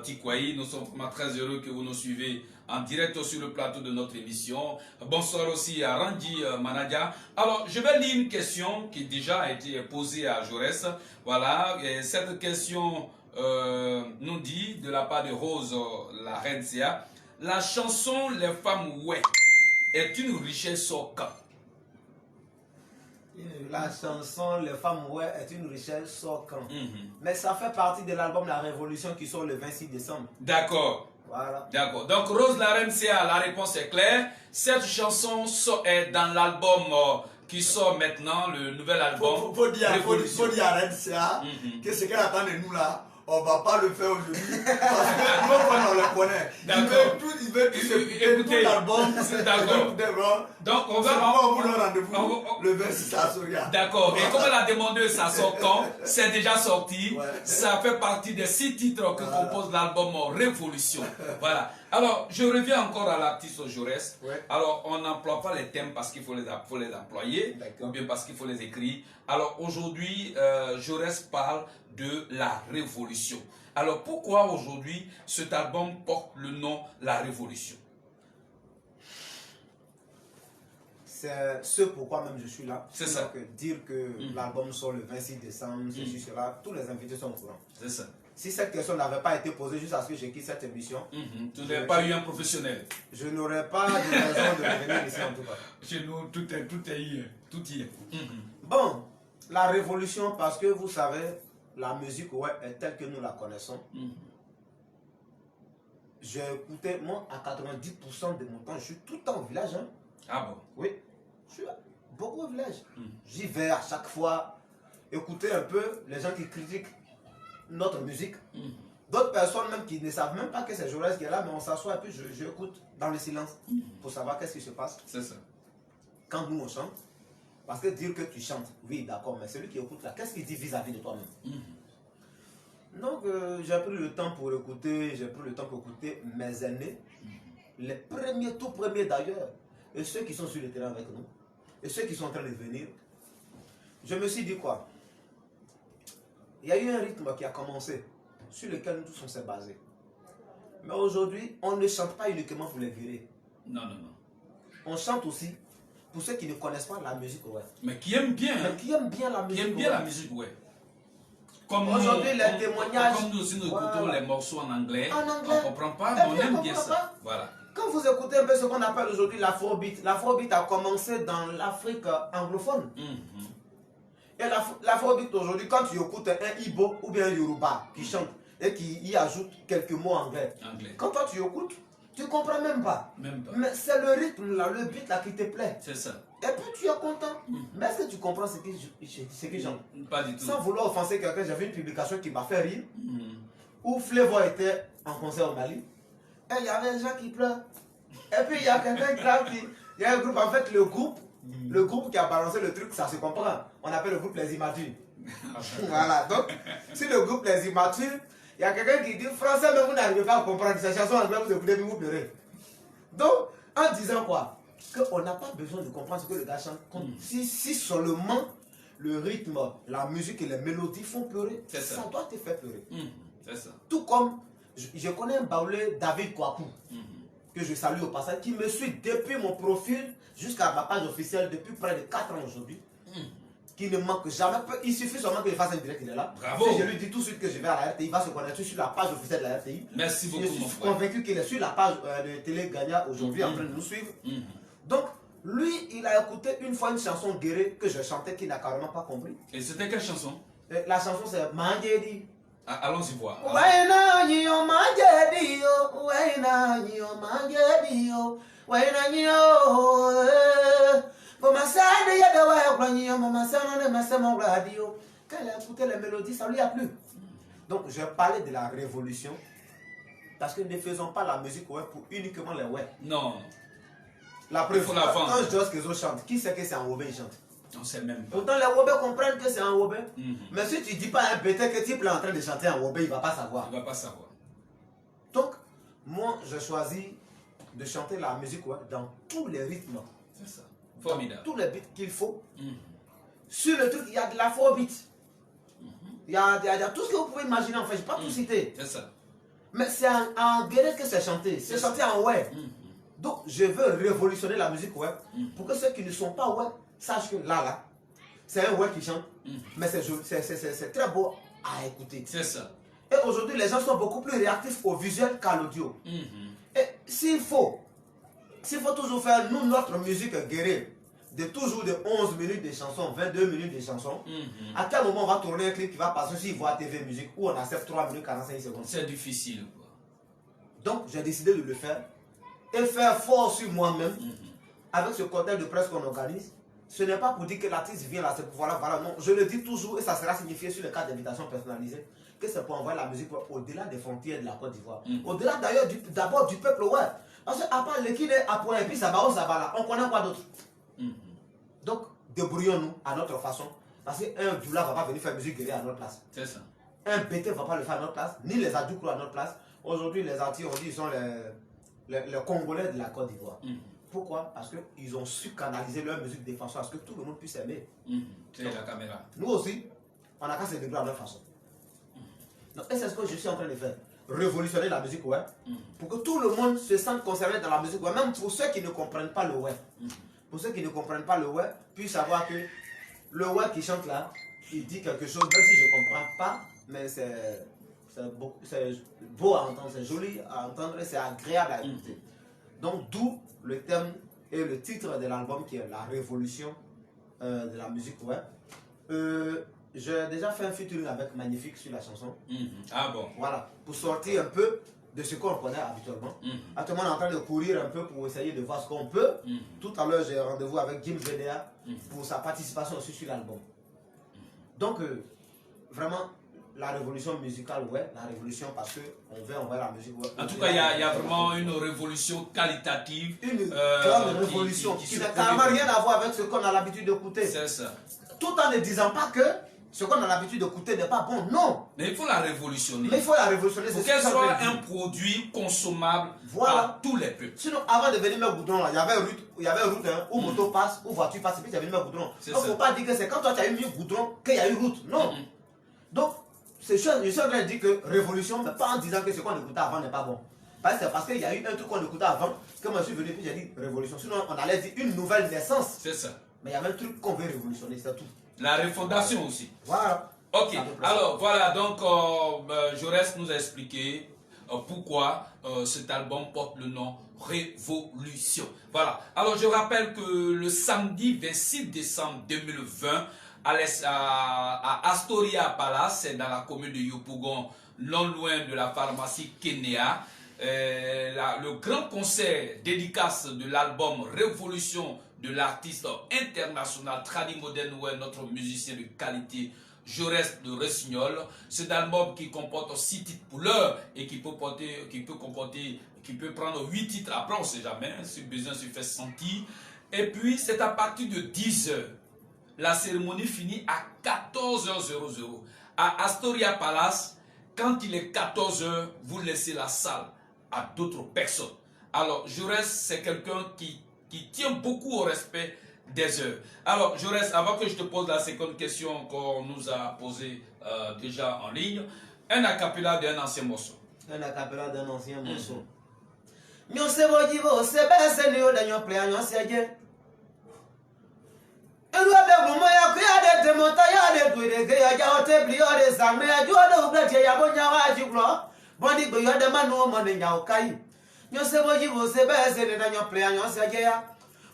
B: Tikwaï. Nous sommes vraiment très heureux que vous nous suivez en direct sur le plateau de notre émission. Bonsoir aussi à Randy Manadia. Alors, je vais lire une question qui déjà a été posée à Jaurès. Voilà, et cette question nous dit de la part de Rose, la reine Sia. La chanson Les femmes ouais est une richesse au camp.
C: La chanson Les femmes ouais est une richesse au camp. Mais ça fait partie de l'album La Révolution qui sort le 26 décembre.
B: D'accord.
C: Voilà.
B: D'accord. Donc Rose la reine Sia, la réponse est claire. Cette chanson est dans l'album qui sort maintenant, le nouvel album.
D: Faut dire à Reine Sia que ce qu'elle attend de nous là, on ne va pas le faire aujourd'hui parce que nous, on le connaît. Il veut tout l'album.
B: D'accord. Donc, on va
D: vous donner rendez-vous le 26 à Soria.
B: D'accord. Et comme elle a demandé ça sort quand, c'est déjà sorti. Ouais. Ça fait partie des 6 titres que compose l'album Révolution. Voilà. Alors, je reviens encore à l'artiste Jaurès. Ouais. Alors, on n'emploie pas les thèmes parce qu'il faut les employer, ou bien parce qu'il faut les écrire. Alors, aujourd'hui, Jaurès parle de la Révolution. Alors, pourquoi aujourd'hui cet album porte le nom La Révolution?
C: C'est ce pourquoi même je suis là.
B: C'est ça.
C: Donc, dire que l'album sort le 26 décembre, ceci, cela, tous les invités sont au courant.
B: C'est ça.
C: Si cette question n'avait pas été posée juste à ce que j'ai quitté cette émission,
B: tu n'aurais pas eu un professionnel.
C: Je n'aurais pas de raison de revenir ici en tout cas.
B: Chez nous, tout est hier. Tout y est.
C: Bon, La révolution, parce que vous savez, la musique ouais, est telle que nous la connaissons. J'ai écouté, moi, à 90% de mon temps, je suis tout le temps au village. Hein.
B: Ah bon?
C: Oui, je suis beaucoup au village. J'y vais à chaque fois écouter un peu les gens qui critiquent notre musique. D'autres personnes même qui ne savent même pas que c'est Jaurès qui est là, mais on s'assoit et puis je écoute dans le silence pour savoir qu'est-ce qui se passe.
B: C'est ça.
C: Quand nous on chante, parce que dire que tu chantes, oui d'accord, mais celui qui écoute là, qu'est-ce qu'il dit vis-à-vis de toi-même? Donc j'ai pris le temps pour écouter, mes aînés, les premiers, tout premiers d'ailleurs, et ceux qui sont sur le terrain avec nous, et ceux qui sont en train de venir. Je me suis dit quoi? Il y a eu un rythme qui a commencé, sur lequel nous tous on s'est basés. Mais aujourd'hui, on ne chante pas uniquement pour les virer.
B: Non, non, non.
C: On chante aussi pour ceux qui ne connaissent pas la musique, ouais.
B: Mais qui aiment bien.
C: Mais qui aiment bien la musique.
B: Qui aiment bien la musique, ouais. Comme
C: aujourd'hui, les témoignages.
B: Comme nous aussi, nous écoutons les morceaux en anglais.
C: En anglais.
B: On ne comprend pas, mais on aime bien ça.
C: Pas.
B: Voilà.
C: Quand vous écoutez un peu ce qu'on appelle aujourd'hui l'afrobeat, l'afrobeat a commencé dans l'Afrique anglophone. Et l'afrobeat aujourd'hui, quand tu écoutes un Igbo ou bien un Yoruba qui chante et qui y ajoute quelques mots anglais, quand toi tu écoutes, tu ne comprends même pas. Mais c'est le rythme là, le beat là qui te plaît.
B: C'est ça.
C: Et puis tu es content. Mais est-ce que tu comprends ce que j'en...
B: Pas du tout.
C: Sans vouloir offenser quelqu'un, j'avais une publication qui m'a fait rire. Où Flavor était en concert au Mali. Et il y avait des gens qui pleurent. Et puis il y a quelqu'un qui... Il y a un groupe, en fait le groupe qui a balancé le truc, ça se comprend. On appelle le groupe Les Immatures. Voilà, donc si le groupe Les Immatures, il y a quelqu'un qui dit français, mais vous n'arrivez pas à comprendre ces chansons anglaises, vous écoutez, mais vous pleurez. Donc, en disant quoi? Qu'on n'a pas besoin de comprendre ce que le gars chante. Si seulement le rythme, la musique et les mélodies font pleurer, ça doit te faire pleurer.
B: C'est ça.
C: Tout comme, je connais un baoulé, David Kwaku, que je salue au passage, qui me suit depuis mon profil jusqu'à ma page officielle depuis près de 4 ans aujourd'hui. Qui ne manque jamais. Il suffit seulement qu'il fasse un direct, il est là.
B: Bravo.
C: Si je lui dis tout de suite que je vais à la RTI, il va se connecter sur la page officielle de la RTI.
B: Merci beaucoup,
C: mon frère. Je suis convaincu qu'il est sur la page de Télé Gagna aujourd'hui en train de nous suivre. Donc, lui, il a écouté une fois une chanson guérée que je chantais qu'il n'a carrément pas compris.
B: Et c'était quelle chanson?
C: La chanson c'est Mandjedi.
B: Allons-y voir.
C: Quand elle a écouté les mélodies, ça lui a plu. Donc, je parlais de la révolution. Parce que ne faisons pas la musique ouais pour uniquement les ouais.
B: Non.
C: La preuve, quand Jos Kezo chante, qui sait que c'est un Wobé il chante?
B: On sait même pas.
C: Pourtant, les Wobé comprennent que c'est un Wobé. Mais si tu dis pas à un bêta que type est en train de chanter un Wobé, il va pas savoir.
B: Il va pas savoir.
C: Donc, moi, j'ai choisi de chanter la musique ouais, dans tous les rythmes.
B: C'est ça. Formidable.
C: Tous les beats qu'il faut. Sur le truc, il y a de l'afrobeat. Il y a tout ce que vous pouvez imaginer, en fait. Je ne vais pas tout citer.
B: C'est ça.
C: Mais c'est en guéré que c'est chanté. C'est chanté en ouais. Donc, je veux révolutionner la musique ouais. Pour que ceux qui ne sont pas ouais sachent que là, c'est un ouais qui chante. Mais c'est très beau à écouter.
B: C'est ça.
C: Et aujourd'hui, les gens sont beaucoup plus réactifs au visuel qu'à l'audio. Et s'il faut toujours faire, nous, notre musique guérée, de toujours de 11 minutes de chansons, 22 minutes de chansons, à quel moment on va tourner un clip qui va passer sur Voix TV Musique où on accepte 3 minutes 45 secondes?
B: C'est difficile. Quoi.
C: Donc, j'ai décidé de le faire et faire fort sur moi-même avec ce cocktail de presse qu'on organise. Ce n'est pas pour dire que l'artiste vient là, c'est pour voilà, non. Je le dis toujours et ça sera signifié sur les cartes d'invitation personnalisées que c'est pour envoyer la musique au-delà des frontières de la Côte d'Ivoire. Au-delà d'ailleurs d'abord du peuple ouais. Parce qu'à part le qui est à point et puis ça va là, on connaît quoi d'autre? Donc, débrouillons-nous à notre façon. Parce qu'un Djoula ne va pas venir faire musique guérée à notre place.
B: C'est ça.
C: Un BT ne va pas le faire à notre place, ni les Adjoukro à notre place. Aujourd'hui, les Antilles, on dit ils sont les Congolais de la Côte d'Ivoire. Pourquoi? Parce qu'ils ont su canaliser leur musique de façon à ce que tout le monde puisse aimer.
B: C'est la caméra.
C: Nous aussi, on n'a qu'à se débrouiller à notre façon. Donc, et c'est ce que je suis en train de faire. Révolutionner la musique ouais, pour que tout le monde se sente concerné dans la musique ouais, même pour ceux qui ne comprennent pas le ouais. Pour ceux qui ne comprennent pas le ouais, puissent savoir que le ouais qui chante là, il dit quelque chose, même si je ne comprends pas, mais c'est beau à entendre, c'est joli à entendre et c'est agréable à écouter. Donc d'où le thème et le titre de l'album qui est La Révolution de la musique ouais. J'ai déjà fait un featuring avec Magnifique sur la chanson.
B: Ah bon.
C: Voilà, pour sortir un peu de ce qu'on connaît habituellement. Actuellement, on est en train de courir un peu pour essayer de voir ce qu'on peut. Tout à l'heure, j'ai rendez-vous avec Jim VDA pour sa participation aussi sur l'album. Donc, vraiment, la révolution musicale, ouais, la révolution parce qu'on veut envoyer la musique. Ouais,
B: en tout cas, il y a vraiment une révolution qualitative.
C: Une grande révolution qui n'a carrément rien à voir avec ce qu'on a l'habitude d'écouter.
B: C'est ça.
C: Tout en ne disant pas que ce qu'on a l'habitude d'écouter n'est pas bon, non.
B: Mais il faut la révolutionner.
C: Mais il faut la révolutionner.
B: Pour qu'elle soit un produit consommable par tous les peuples.
C: Sinon, avant de venir mettre goudron, il y avait route hein, où moto passe, où voiture passe, et puis il y avait mis goudron. Donc, il ne faut pas dire que c'est quand toi tu as mis goudron qu'il y a eu route. Non. Donc, je suis en train de dire que révolution, mais pas en disant que ce qu'on écoutait avant n'est pas bon. C'est parce qu'il y a eu un truc qu'on écoutait avant, que moi je suis venu et puis j'ai dit révolution. Sinon, on allait dire une nouvelle naissance.
B: C'est ça.
C: Mais il y avait un truc qu'on veut révolutionner, c'est tout.
B: La refondation aussi.
C: Voilà.
B: Ok, alors voilà, donc Jaurès nous a expliqué pourquoi cet album porte le nom Révolution. Voilà, alors je rappelle que le samedi 26 décembre 2020, à Astoria Palace, c'est dans la commune de Yopougon, non loin de la pharmacie Kenya, le grand concert dédicace de l'album Révolution de l'artiste international Tradi Modern, notre musicien de qualité Jaurès de Ressignol. C'est un album qui comporte 6 titres pour l'heure et qui peut prendre 8 titres après, on ne sait jamais, si besoin se fait sentir. Et puis c'est à partir de 10h. La cérémonie finit à 14h00 à Astoria Palace. Quand il est 14h, vous laissez la salle à d'autres personnes. Alors Jaurès, c'est quelqu'un qui tient beaucoup au respect des heures. Alors Jaurès, avant que je te pose la seconde question qu'on nous a posée déjà en ligne, un acapella d'un ancien morceau.
C: Un acapella d'un ancien morceau.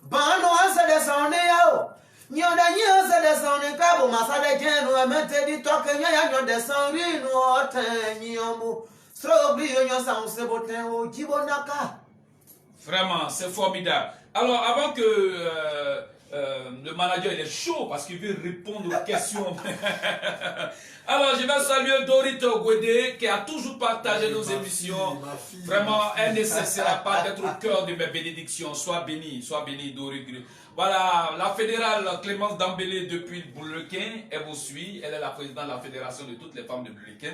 C: Bano ansa de sonne yao. Nyoda nyosa de sonne kabo masade jenu amete di toke nyoya nyode sonri no oten nyomu. Strobli nyosa unseboten o jibonaka.
B: Vraiment, c'est formidable. Alors, avant que le manager il est chaud parce qu'il veut répondre aux questions. Alors, je vais saluer Dorito Gwede qui a toujours partagé nos émissions. Vraiment, elle ne cessera pas d'être au cœur de mes bénédictions. Sois béni, Dorito. Voilà, la fédérale Clémence Dambélé depuis le Boulequin, elle vous suit. Elle est la présidente de la fédération de toutes les femmes de Boulequin.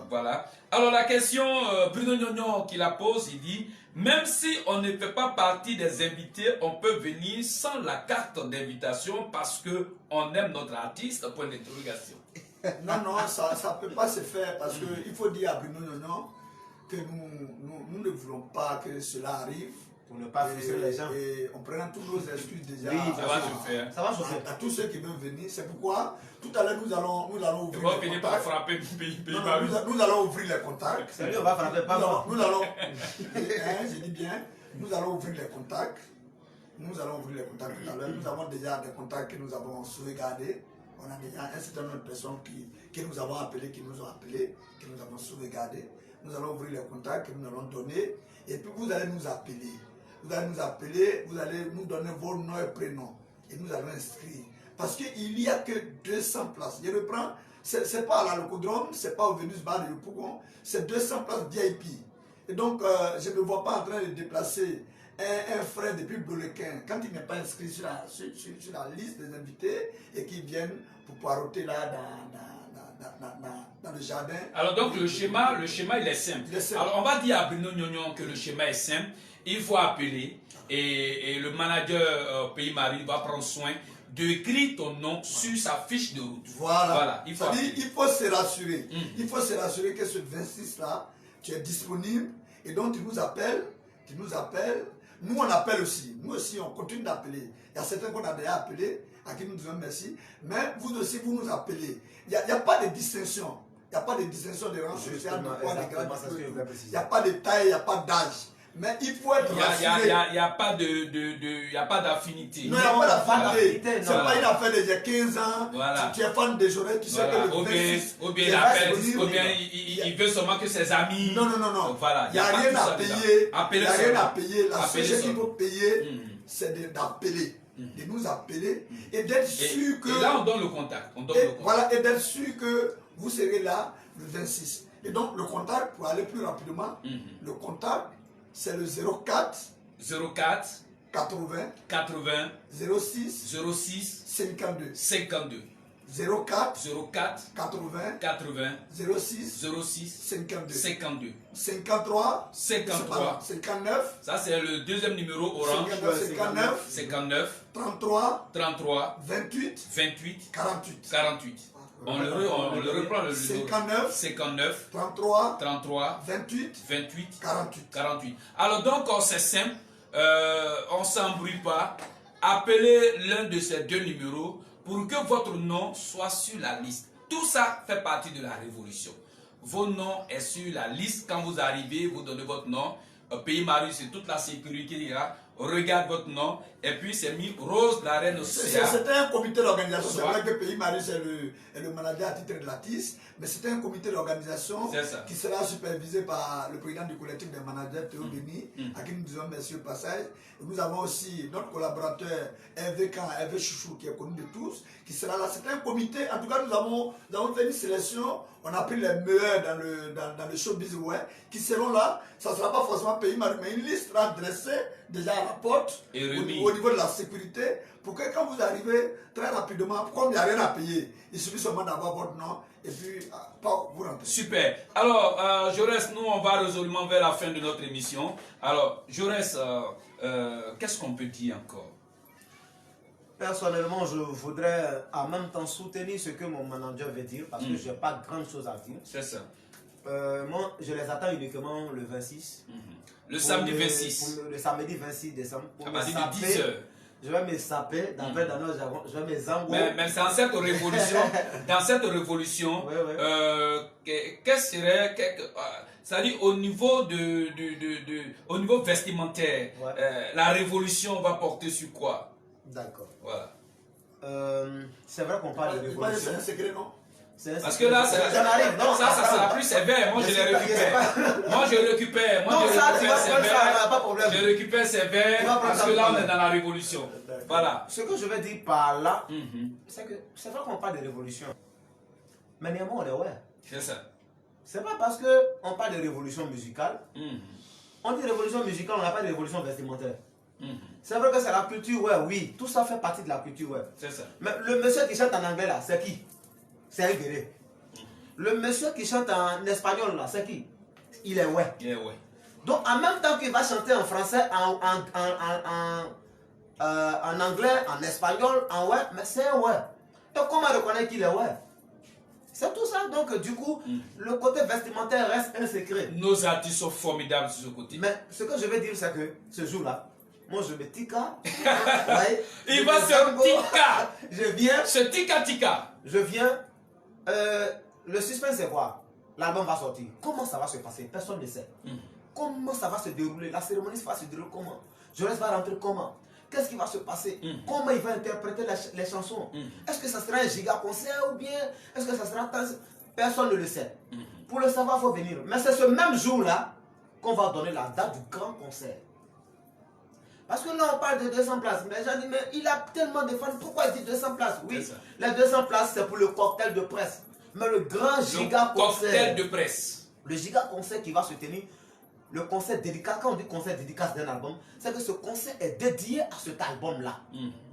B: Voilà. Alors, la question, Bruno Nyonyon qui la pose, il dit, même si on ne fait pas partie des invités, on peut venir sans la carte d'invitation parce qu'on aime notre artiste, point d'interrogation.
D: Non, ça ne peut pas se faire parce qu'il faut dire à Bruno Nyonyon que nous ne voulons pas que cela arrive.
C: Pour ne pas frustrer les gens.
D: Et on prend tous nos excuses déjà.
C: Oui,
B: ça va se faire.
C: Ça va se faire.
D: À tous ceux qui veulent venir. C'est pourquoi tout à l'heure nous allons ouvrir.
B: On va finir par frapper
D: nous allons ouvrir les contacts.
C: C'est lui, on va frapper pas moi.
D: Nous allons. Je dis bien. Nous allons ouvrir les contacts. Nous allons ouvrir les contacts tout à l'heure. Nous avons déjà des contacts que nous avons sauvegardés. On a déjà un certain nombre de personnes qui nous avons appelés, qui nous ont appelés, que nous avons sauvegardés. Nous allons ouvrir les contacts que nous allons donner. Et puis vous allez nous appeler. Vous allez nous appeler, vous allez nous donner vos noms et prénoms. Et nous allons inscrire. Parce qu'il n'y a que 200 places. Je reprends, ce n'est pas à la Locodrome, ce n'est pas au Venus Bar de Yopougon, c'est 200 places VIP. Et donc, je ne me vois pas en train de déplacer un frère depuis Boulequin, quand il n'est pas inscrit sur la liste des invités et qui viennent pour poireauter là dans le jardin.
B: Alors donc le schéma il est simple. Alors on va dire à Bruno Nyonyon que le schéma est simple. Il faut appeler et le manager Pays Marie va prendre soin d'écrire ton nom sur sa fiche de route.
D: Voilà.
B: Il faut
D: se rassurer. Il faut se rassurer que ce 26 là, tu es disponible et donc tu nous appelles. Nous on appelle aussi. Nous aussi on continue d'appeler. Il y a certains qu'on a déjà appelés, à qui nous disons merci. Mais vous aussi vous nous appelez. Il n'y a pas de distinction. Il n'y a pas de distinction de rang social, de poids, de grade. Il n'y a pas de taille, il n'y a pas d'âge. Mais il faut être rassuré.
B: Il n'y a pas d'affinité.
D: Non, il n'y a pas d'affinité. C'est
C: non.
D: pas une affaire de j'ai 15 ans,
B: Voilà.
D: tu es fan de Jaurès, tu sais que le 26...
B: Ou bien il veut seulement que ses amis...
D: Non.
B: Voilà,
D: Il n'y a rien à payer.
B: Appeler
D: Il n'y a rien à
B: seulement.
D: payer. La seule
B: Appeler
D: chose qu'il
B: seulement.
D: faut payer, c'est d'appeler. De nous appeler et d'être sûr que...
B: Et là, on donne le contact.
D: Voilà, et d'être sûr que vous serez là le 26. Et donc, le contact, pour aller plus rapidement, le contact, c'est le 04 80 06 52 04 80 06 52 53 59.
B: Ça, c'est le deuxième numéro orange. 59 33 28 48. On le reprend le 59 33 28 48. Alors donc c'est simple, on ne s'embrouille pas. Appelez l'un de ces deux numéros pour que votre nom soit sur la liste. Tout ça fait partie de la révolution. Vos noms est sur la liste. Quand vous arrivez, vous donnez votre nom. Pays Marius, c'est toute la sécurité là. Regarde votre nom. Et puis c'est mis Rose la reine Océa.
D: C'était un comité d'organisation. C'est vrai que Pays Marius est le manager à titre de l'ATIS. Mais c'était un comité d'organisation qui sera supervisé par le président du collectif des managers, Théo Denis, à qui nous disons merci au passage. Et nous avons aussi notre collaborateur Hervé Chouchou, qui est connu de tous, qui sera là. C'est un comité. En tout cas, nous avons fait une sélection. On a pris les meilleurs dans le showbiz qui seront là. Ça ne sera pas forcément Pays Marius, mais une liste sera dressée déjà à la porte au niveau de la sécurité pour que quand vous arrivez très rapidement, comme il n'y a rien à payer, il suffit seulement d'avoir votre nom et puis vous rentrez.
B: Super. Alors, Jaurès, nous on va résolument vers la fin de notre émission. Alors, Jaurès, qu'est-ce qu'on peut dire encore?
C: Personnellement, je voudrais en même temps soutenir ce que mon manager veut dire parce que je n'ai pas grand chose à dire.
B: C'est ça.
C: Moi, je les attends uniquement le 26.
B: Le samedi 26.
C: Le samedi 26 décembre.
B: À partir de 10 heures.
C: Je vais me saper, je vais me zango.
B: Mais dans cette révolution, qu'est-ce serait, c'est-à-dire au niveau au niveau vestimentaire, la révolution va porter sur quoi?
C: D'accord.
B: Voilà.
C: C'est vrai qu'on parle de révolution.
D: C'est un secret, non?
B: Parce que là, ça sera plus sévère. Moi, je les récupère. Je récupère sévère parce que là, on est dans la révolution. Voilà.
C: Ce que je veux dire par là, c'est que c'est vrai qu'on parle de révolution. Mais néanmoins, on est ouais.
B: C'est ça.
C: C'est pas parce qu'on parle de révolution musicale. On dit révolution musicale, on n'a pas de révolution vestimentaire. C'est vrai que c'est la culture, oui. Tout ça fait partie de la culture,
B: C'est ça.
C: Mais le monsieur qui chante en anglais là, c'est qui? C'est un guerrier. Le monsieur qui chante en espagnol là, c'est qui? Il est ouais. Donc en même temps qu'il va chanter en français, en anglais, en espagnol, en ouais, mais c'est un ouais. Donc comment reconnaître qu'il est ouais? C'est tout ça. Donc du coup, le côté vestimentaire reste un secret.
B: Nos artistes sont formidables sur ce côté.
C: Mais ce que je veux dire, c'est que ce jour-là, moi je me tika.
B: Il va se tika.
C: Je viens.
B: Se tika.
C: Je viens. Le suspense c'est quoi? L'album va sortir. Comment ça va se passer? Personne ne sait. Comment ça va se dérouler? La cérémonie va se dérouler comment? Jaurès va rentrer comment? Qu'est-ce qui va se passer? Comment il va interpréter les chansons? Est-ce que ça sera un giga concert ou bien est-ce que ça sera... Personne ne le sait. Pour le savoir, il faut venir. Mais c'est ce même jour-là qu'on va donner la date du grand concert. Parce que là, on parle de 200 places. Mais les gens disent, mais il a tellement de fans. Pourquoi il dit 200 places? Oui, les 200 places, c'est pour le cocktail de presse. Mais le grand giga concert.
B: Cocktail de presse.
C: Le giga concert qui va se tenir, le concert dédicace, quand on dit concert dédicace d'un album, c'est que ce concert est dédié à cet album-là.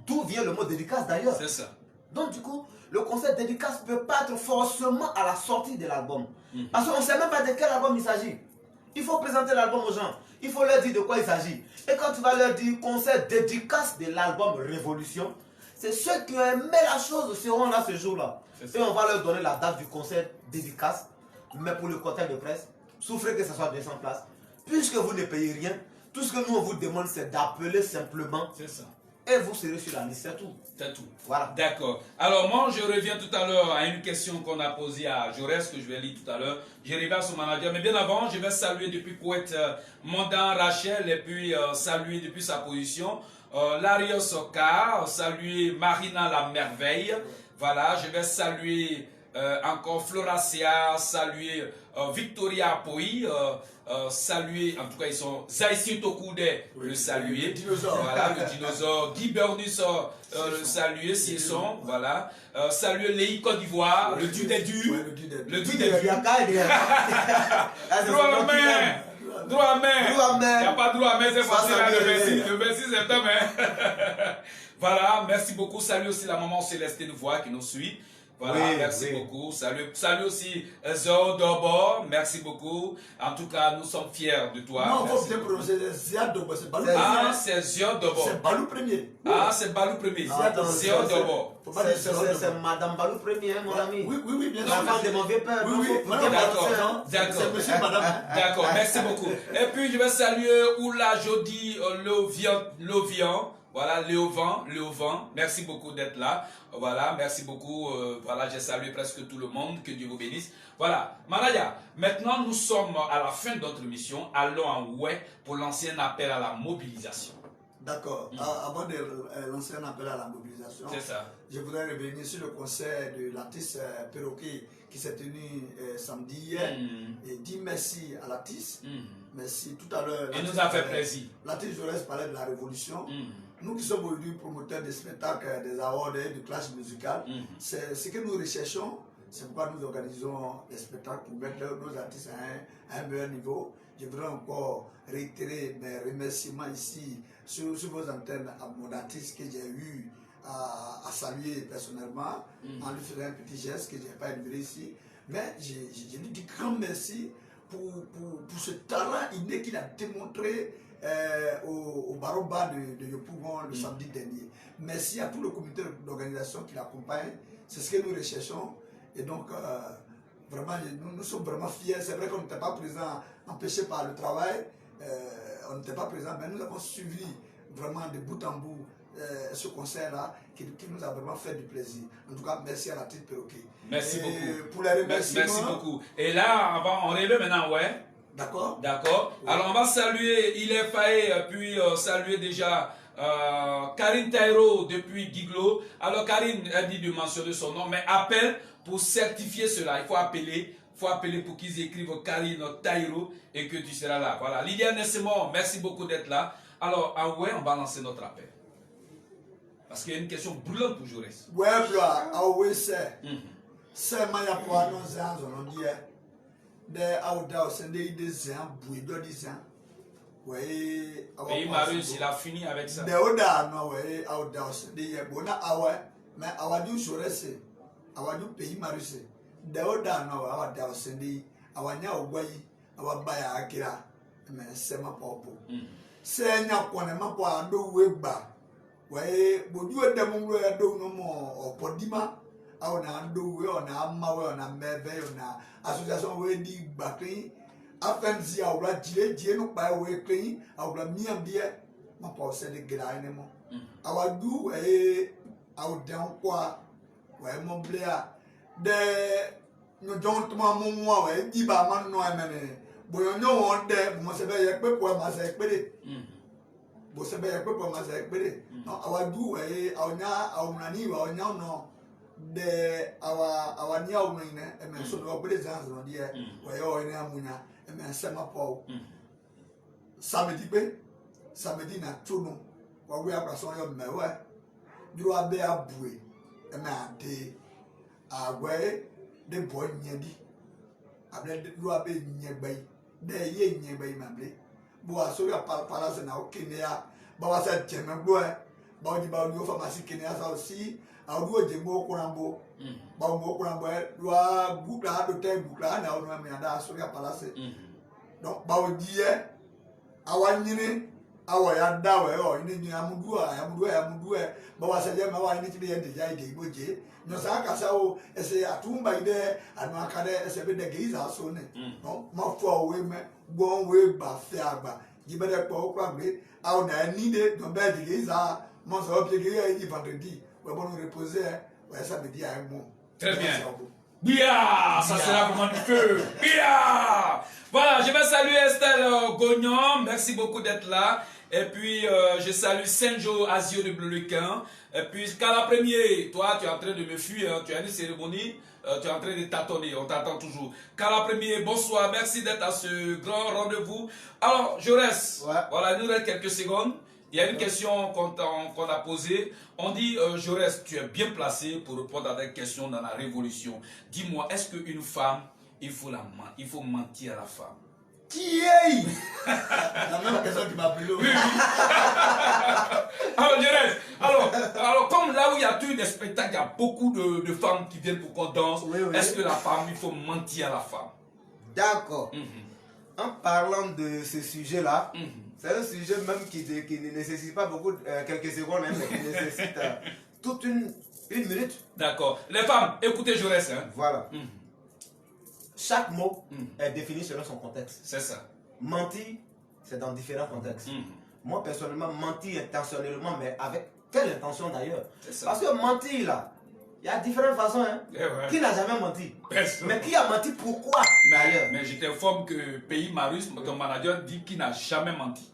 C: D'où vient le mot dédicace d'ailleurs.
B: C'est ça.
C: Donc du coup, le concert dédicace ne peut pas être forcément à la sortie de l'album. Parce qu'on ne sait même pas de quel album il s'agit. Il faut présenter l'album aux gens. Il faut leur dire de quoi il s'agit. Et quand tu vas leur dire concert dédicace de l'album Révolution, c'est ceux qui ont aimé la chose seront là ce jour-là. Et on va leur donner la date du concert dédicace. Mais pour le cocktail de presse, souffrez que ce soit 200 places. Puisque vous ne payez rien, tout ce que nous on vous demande c'est d'appeler simplement et vous serez sur la liste, c'est tout.
B: C'est tout.
C: Voilà.
B: D'accord. Alors moi, je reviens tout à l'heure à une question qu'on a posée à Jaurès, que je vais lire tout à l'heure. Je reviens à son manager. Mais bien avant, je vais saluer depuis Poète Mandan Rachel et puis saluer depuis sa position Larios Oka, saluer Marina la Merveille. Voilà, je vais saluer encore Floracia, saluer Victoria Poi, saluer, en tout cas ils sont Zaïssi Tokude, le saluer,
D: le dinosaure.
B: voilà, le dinosaure, Guy Bernus, le saluer, Sisson, voilà, saluer Léi Côte d'Ivoire, le du des durs, le du des durs, droit à main, droit à main, il n'y a pas droit à main, c'est facile, le 26 septembre, voilà, merci beaucoup, salut aussi la maman Célestine Voix qui nous suit. Voilà,
C: oui,
B: merci
C: oui.
B: beaucoup. Salut aussi Zo Dobo, merci beaucoup. En tout cas, nous sommes fiers de toi.
D: Non, il faut
B: Merci
D: bien
B: beaucoup.
D: prononcer Zia Dobo, c'est Balou
B: Ah,
D: premier.
B: c'est Zio Dobo.
D: C'est Balou premier.
B: Ah, c'est Balou premier. Zio Dobo.
D: Faut pas dire Zia Dobo.
C: C'est Madame Balou premier, mon ami.
D: Oui, bien sûr.
C: L'enfant de mon vieux père.
D: Oui,
C: non, faut bien
B: d'accord.
C: prononcer, hein.
B: D'accord.
D: C'est monsieur, madame.
B: D'accord, merci beaucoup. Et puis, je vais saluer Oula Jody Lovian. Voilà, Léovan, merci beaucoup d'être là. Voilà, merci beaucoup. Voilà, j'ai salué presque tout le monde. Que Dieu vous bénisse. Voilà, Manaya, maintenant nous sommes à la fin de notre mission. Allons en Ouai pour lancer un appel à la mobilisation.
D: D'accord. Avant de lancer un appel à la mobilisation,
B: C'est ça.
D: je voudrais revenir sur le concert de l'artiste Perroquet qui s'est tenu samedi hier. Et dire merci à l'artiste. Merci tout à l'heure.
B: Il nous a fait plaisir.
D: L'artiste Jaurès parlait de la révolution. Nous qui sommes aujourd'hui promoteurs des spectacles, des awards et du clash musical, c'est ce que nous recherchons. C'est pourquoi nous organisons des spectacles pour mettre nos artistes à un meilleur niveau. Je voudrais encore réitérer mes remerciements ici sur vos antennes à mon artiste que j'ai eu à saluer personnellement en lui faisant un petit geste que je n'ai pas énuméré ici. Mais je lui dis grand merci pour ce talent inné qu'il a démontré au Baroba de Yopougon le samedi dernier. Merci à tout le comité d'organisation qui l'accompagne. C'est ce que nous recherchons. Et donc, vraiment, nous sommes vraiment fiers. C'est vrai qu'on n'était pas présent, empêché par le travail. On n'était pas présent, mais nous avons suivi vraiment de bout en bout ce concert-là qui nous a vraiment fait du plaisir. En tout cas, merci à la petite Perroquet.
B: Merci beaucoup.
D: Pour les remerciements.
B: Merci beaucoup. Et là, on relève maintenant, ouais.
D: D'accord.
B: D'accord. Oui. Alors, on va saluer Ilé Faye, puis saluer déjà Karine Tairo depuis Giglo. Alors, Karine a dit de mentionner son nom, mais appelle pour certifier cela. Il faut appeler pour qu'ils écrivent Karine Tairo et que tu seras là. Voilà. Lydia Nessemor, merci beaucoup d'être là. Alors, ah ouais, on va lancer notre appel. Parce qu'il y a une question brûlante pour Jaurès.
D: Ouais, ah ouais, c'est Maya pour annoncer on dit de Aouda, c'est des ans, bouillots des ans. Oui,
B: Pays Marius, il a fini avec ça.
D: De Oda, non, oui, Aouda, c'est des bon awa, mais Awadou Jaurès, Awadou Pays Marius. De Oda, non, Aouda, c'est des Awanya Ouayi, Awabaya Akira, mais c'est ma popo. C'est un yaponais pour un do weba. Oui, Boudou et Demon do no more, or Podima. On a un doué, on a un mauvais, on a un merveille, on a association où il dit Bakri, afin de dire, on a dit, nous pas où il on a mis un billet, ma pensée de grain. Our do, et our down quoi, ouais, mon bléa, de nous don't moi, et dit, bah, man, no, I mean, but you know, on there, must have a quick one, must have quit. But se be a quick one, must have quit. No, our do, eh, our na, our nani, our no. De awa ni awo ni ne eme so do bele zan no de we yo ni amunya eme sema paul samedi na tunu wa we abraso yo mewe duro abe abue eme ade agwe de boy nyadi able duro abe nyegbai de ye nyegbai mable bo aso ya para se na okenia ba wa sa jeme bo ba o di ba o pharmacie kenia sa aussi Audou Jembo Kurambo, Bambo Kurambo, Loi, Boukla, de Tem, Boukla, now Namada, Soria Palace. Donc, Baudie, our Nini, our Yadawe, or in Yamudua, Bawasaja, I need to be at the Jai Boje. No Sakasao, as a Atumba there, and Makade, as a bit of Giza, so no, more for women, one way, but Fiaba, Gibber Pokrabby, out there needed, no bad Giza. Moi, ça va bien guérir, il dit vendredi. Ouais, bon, nous reposer, hein. Ouais, ça me dit à un mot.
B: Très bien. Bia, ça sera vraiment du feu. Bia. Voilà, je vais saluer Estelle Gognon. Merci beaucoup d'être là. Et puis, je salue Saint-Jo Asio de Bleu-le-Quin. Et puis, Kala Premier, toi, tu es en train de me fuir. Hein. Tu as une cérémonie. Tu es en train de tâtonner. On t'attend toujours. Kala Premier, bonsoir. Merci d'être à ce grand rendez-vous. Alors, je reste.
C: Ouais.
B: Voilà, il nous reste quelques secondes. Il y a une question qu'on a posée. On dit, Jaurès, tu es bien placé pour répondre à des questions dans la Révolution. Dis-moi, est-ce qu'une femme, il faut mentir à la femme?
C: Qui est?
D: La même question qui m'a appelé.
B: Alors, Jaurès, alors, comme là où il y a tous des spectacles, il y a beaucoup de femmes qui viennent pour qu'on danse.
C: Oui, oui.
B: Est-ce que la femme, il faut mentir à la femme?
C: D'accord. En parlant de ce sujet-là, c'est un sujet même qui ne nécessite pas beaucoup, quelques secondes, hein, mais qui nécessite toute une minute.
B: D'accord. Les femmes, écoutez Jaurès. Hein.
C: Voilà. Chaque mot est défini selon son contexte.
B: C'est ça.
C: Mentir, c'est dans différents contextes. Moi, personnellement, mentir intentionnellement, mais avec quelle intention d'ailleurs? Parce que mentir, là, il y a différentes façons. Hein.
B: Ouais.
C: Qui n'a jamais menti?
B: Personne.
C: Mais qui a menti pourquoi d'ailleurs?
B: Mais je t'informe que Pays Marius, ton manager, dit qu'il n'a jamais menti.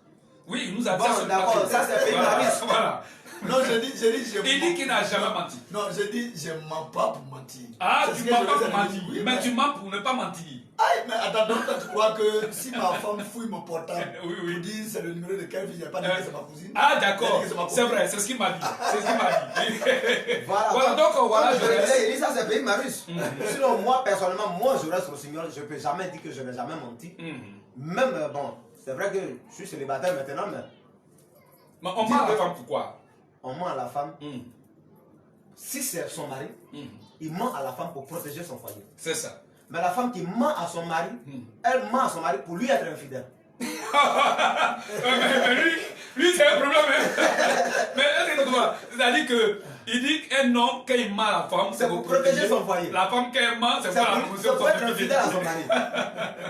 B: Oui, il nous a dit
C: Bon,
B: ça.
C: d'accord, ça c'est Pays Marius.
B: Voilà.
D: Non, je dis,
B: Il dit qu'il n'a jamais menti.
D: Non, je dis, je ne mens pas pour mentir.
B: Ah,
D: C'est ce
B: tu
D: que
B: mens
D: je
B: pas
D: vous ai
B: pour mentir.
D: dit. Oui,
B: Mais tu mens pour ne pas mentir.
D: Aïe, mais attends, donc toi, tu crois que si ma femme fouille mon portable,
B: Oui.
D: pour dire c'est le numéro de quelle fille, il n'y a pas dit que c'est ma cousine.
B: Ah, d'accord.
D: Il a dit que ma
B: C'est
D: copine.
B: vrai, c'est ce qu'il m'a dit. C'est ce qu'il m'a dit.
C: Voilà,
B: donc voilà,
C: je
B: je
C: disais, il dit ça c'est Pays Marius. Sinon, moi personnellement, moi je reste rossignol, je ne peux jamais dire que je n'ai jamais menti. Même, bon, c'est vrai que je suis célibataire maintenant, mais
B: on ment à la femme pourquoi?
C: on ment à la femme. Si c'est son mari, il ment à la femme pour protéger son foyer.
B: C'est ça.
C: Mais la femme qui ment à son mari, elle ment à son mari pour lui être infidèle.
B: mais lui c'est un problème. Mais c'est-à-dire que il dit qu'un homme, quand il ment à la femme,
C: C'est pour protéger son foyer.
B: La femme, quand elle ment, c'est pour la promotion de son
C: être infidèle à son mari.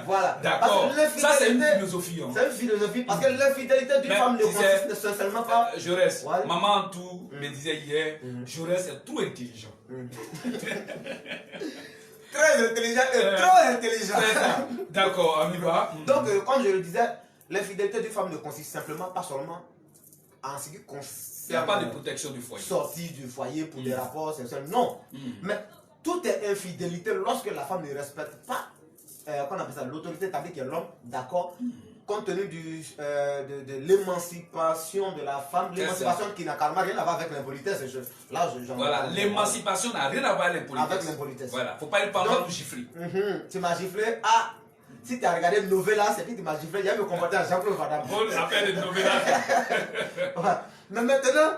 C: Voilà.
B: D'accord. Ça, c'est une philosophie. Hein.
C: C'est une philosophie parce que l'infidélité d'une femme ne consiste essentiellement pas.
B: Jaurès,
C: Ouais.
B: maman tout me disait hier, Jaurès est trop intelligent.
C: Très intelligent et trop intelligent.
B: D'accord, on y va.
C: Donc, comme je le disais, l'infidélité d'une femme ne consiste simplement pas seulement en ce qui concerne.
B: Il n'y a pas de protection du foyer.
C: Sortie du foyer pour des rapports sexuels. Non. Mais toute infidélité lorsque la femme ne respecte pas, qu'on appelle ça, l'autorité établie qui est l'homme, d'accord, compte tenu de l'émancipation de la femme, l'émancipation qui n'a carrément rien à voir avec l'impolitesse.
B: Voilà, l'émancipation n'a rien à voir avec l'impolitesse.
C: Avec l'impolitesse.
B: Voilà, faut pas y parler de gifler.
C: Tu m'as giflé, ah, si tu as regardé Novella, c'est que tu m'as giflé, il y a me comporter à Jean-Claude Van Damme.
B: On appelle de Novella.
C: Voilà. Mais maintenant,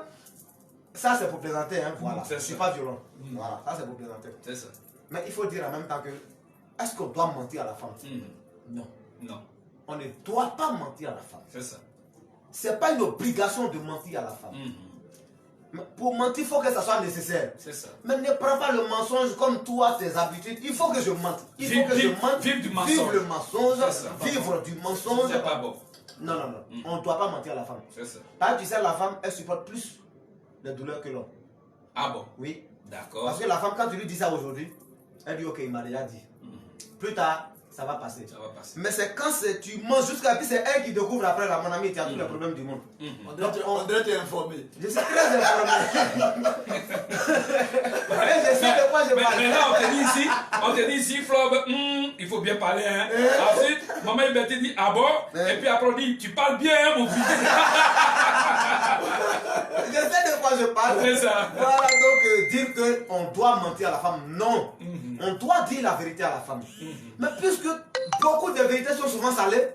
C: ça c'est pour plaisanter, hein, voilà. Je ne suis
B: ça.
C: pas violent. Voilà, ça c'est pour plaisanter.
B: C'est ça.
C: Mais il faut dire en même temps que, est-ce qu'on doit mentir à la femme? Non.
B: Non,
C: On ne doit pas mentir à la femme.
B: c'est ça.
C: Ce n'est pas une obligation de mentir à la femme. Mais pour mentir, il faut que ça soit nécessaire.
B: C'est ça.
C: Mais ne prends pas le mensonge comme toi, tes habitudes. Il faut que je mente. Il faut que je mente.
B: Vive du mensonge.
C: Vivre le mensonge.
B: C'est ça.
C: Vivre du mensonge.
B: C'est pas bon.
C: Non. On ne doit pas mentir à la femme.
B: C'est ça.
C: Parce que tu sais, la femme, elle supporte plus les douleurs que l'homme.
B: Ah bon?
C: Oui.
B: D'accord.
C: Parce que la femme, quand tu lui dis ça aujourd'hui, elle dit ok, il m'a déjà dit. Plus tard, ça va passer.
B: Ça va passer.
C: Mais c'est quand tu manges jusqu'à puis c'est elle qui découvre après là, mon ami, tu as tous les problèmes du monde.
D: On dirait que tu es informé.
C: Je suis très informé. Et je sais de quoi je
B: Mais
C: parle.
B: là, on te dit ici, Flo, il faut bien parler. Hein. Ensuite, maman Betty dit ah bon? Et puis après on dit tu parles bien, hein, mon fils.
C: Je sais de quoi je parle.
B: C'est ça.
C: Voilà donc dire qu'on doit mentir à la femme, non. On doit dire la vérité à la femme. Mais puisque beaucoup de vérités sont souvent salées,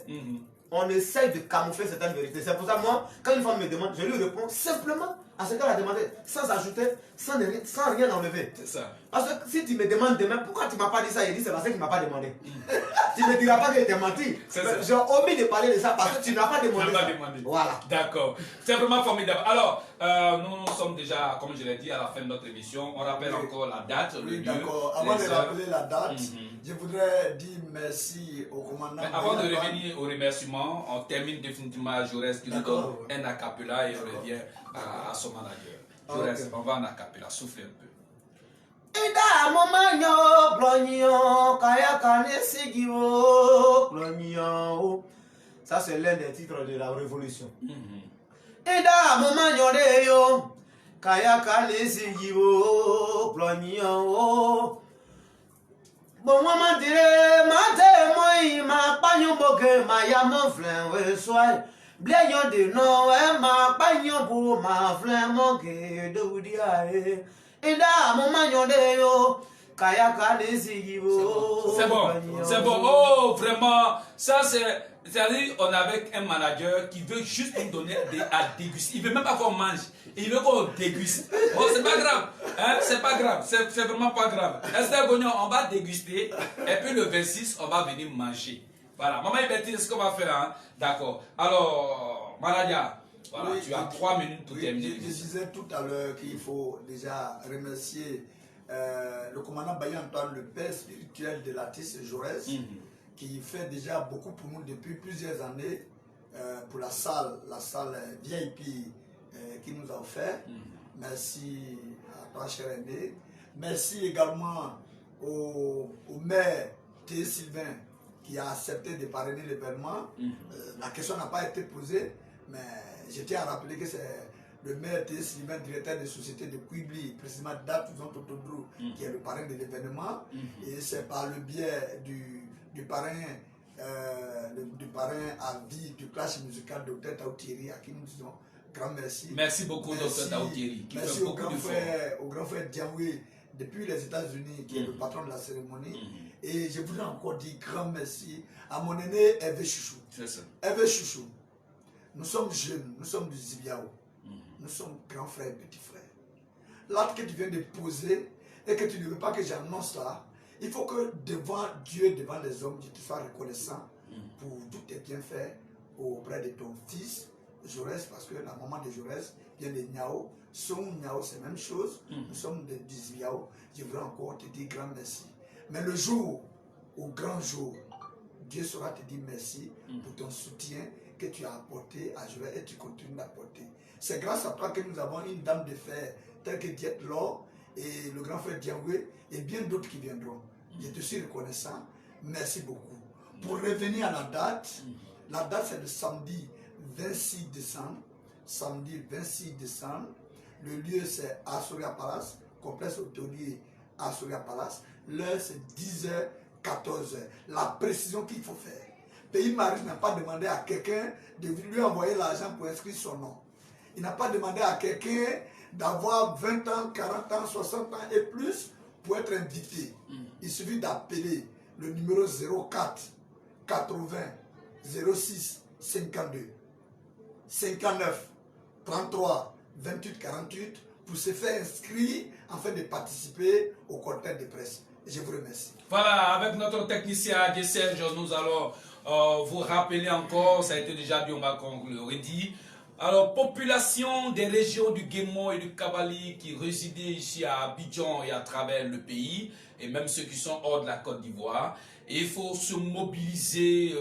C: on essaye de camoufler certaines vérités. C'est pour ça moi, quand une femme me demande, je lui réponds simplement à ce qu'elle a demandé, sans ajouter, sans rien enlever.
B: C'est ça.
C: Parce que si tu me demandes demain, pourquoi tu ne m'as pas dit ça? Il dit c'est parce que tu ne m'as pas demandé. Tu ne me diras pas que je t'ai menti. J'ai omis de parler de ça parce que tu n'as pas demandé. Voilà.
B: D'accord. C'est vraiment formidable. Alors, nous sommes déjà, comme je l'ai dit, à la fin de notre émission. On rappelle encore la date, le
D: Oui,
B: lieu.
D: d'accord. Avant de
B: les heures.
D: rappeler la date, je voudrais dire merci au commandant.
B: Mais avant de revenir au remerciement, on termine définitivement à Jaurès qui nous donne un acapella et on revient à son au manager. Jaurès, on va en acapella, souffle un peu.
C: Ida momanyo plonyo kaya kane sigio plonyo. Ça c'est l'un des titres de la révolution. Ida momanyo deyo kaya kane sigio plonyo. Bon maman dire mate moi ma pagnon boke ma yamon flen we soy. Bléyon de no e ma pagnon pour ma flen moke de oudiae.
B: C'est bon, c'est bon. Oh, vraiment, ça c'est-à-dire, on est avec un manager qui veut juste nous donner à déguster. Il veut même pas qu'on mange, il veut qu'on déguste. Oh, c'est pas grave, hein? C'est pas grave, c'est vraiment pas grave. Esther Gognon, on va déguster, et puis le 26, on va venir manger. Voilà, maman Betty, c'est ce qu'on va faire, hein? D'accord. Alors, manager. Voilà, oui, tu as 3 minutes pour terminer.
D: Je disais tout à l'heure qu'il faut déjà remercier le commandant Bailly Antoine, le père spirituel de l'artiste Jaurès, qui fait déjà beaucoup pour nous depuis plusieurs années pour la salle VIP qu'il nous a offert. Merci à toi, cher aîné. Merci également au maire T. Sylvain qui a accepté de parrainer l'événement. La question n'a pas été posée, mais je tiens à rappeler que c'est le maire T. Sylvain, directeur de société de Quibli, précisément Datuzon Totodrou, qui est le parrain de l'événement. Et c'est par le biais du parrain à vie du clash musical Dr Taoutieri, à qui nous disons grand merci.
B: Merci beaucoup, Dr Taoutieri.
D: Merci au grand frère Diawé, depuis les États-Unis, qui est le patron de la cérémonie. Et je voudrais encore dire grand merci à mon aîné Hervé Chouchou. Hervé Chouchou. Nous sommes jeunes, nous sommes du Zibiao. Nous sommes grands frères et petits frères. L'acte que tu viens de poser et que tu ne veux pas que j'annonce là, il faut que devant Dieu, devant les hommes, tu te sois reconnaissant pour tous tes bienfaits auprès de ton fils Jaurès, parce que la maman de Jaurès vient de Niao. Son Niao, c'est la même chose. Nous sommes du Zibiao. Je voudrais encore te dire grand merci. Mais le jour, au grand jour, Dieu saura te dire merci pour ton soutien que tu as apporté à Jaurès et tu continues d'apporter. C'est grâce à toi que nous avons une dame de fer telle que Diet Laure et le grand frère Diawé et bien d'autres qui viendront. Je te suis reconnaissant. Merci beaucoup. Pour revenir à la date c'est le samedi 26 décembre. Samedi 26 décembre. Le lieu c'est Asoria Palace, complexe hôtelier Asoria Palace. L'heure c'est 10h, 14h. La précision qu'il faut faire. Pays Marie n'a pas demandé à quelqu'un de lui envoyer l'argent pour inscrire son nom. Il n'a pas demandé à quelqu'un d'avoir 20 ans, 40 ans, 60 ans et plus pour être invité. Il suffit d'appeler le numéro 04 80 06 52 59 33 28 48 pour se faire inscrire afin de participer au cortège de presse. Je vous remercie.
B: Voilà, avec notre technicien Adje Serge, nous allons vous rappeler encore, ça a été déjà dit, on va le dit. Alors, population des régions du Guémon et du Kabali qui résidaient ici à Abidjan et à travers le pays, et même ceux qui sont hors de la Côte d'Ivoire. Et il faut se mobiliser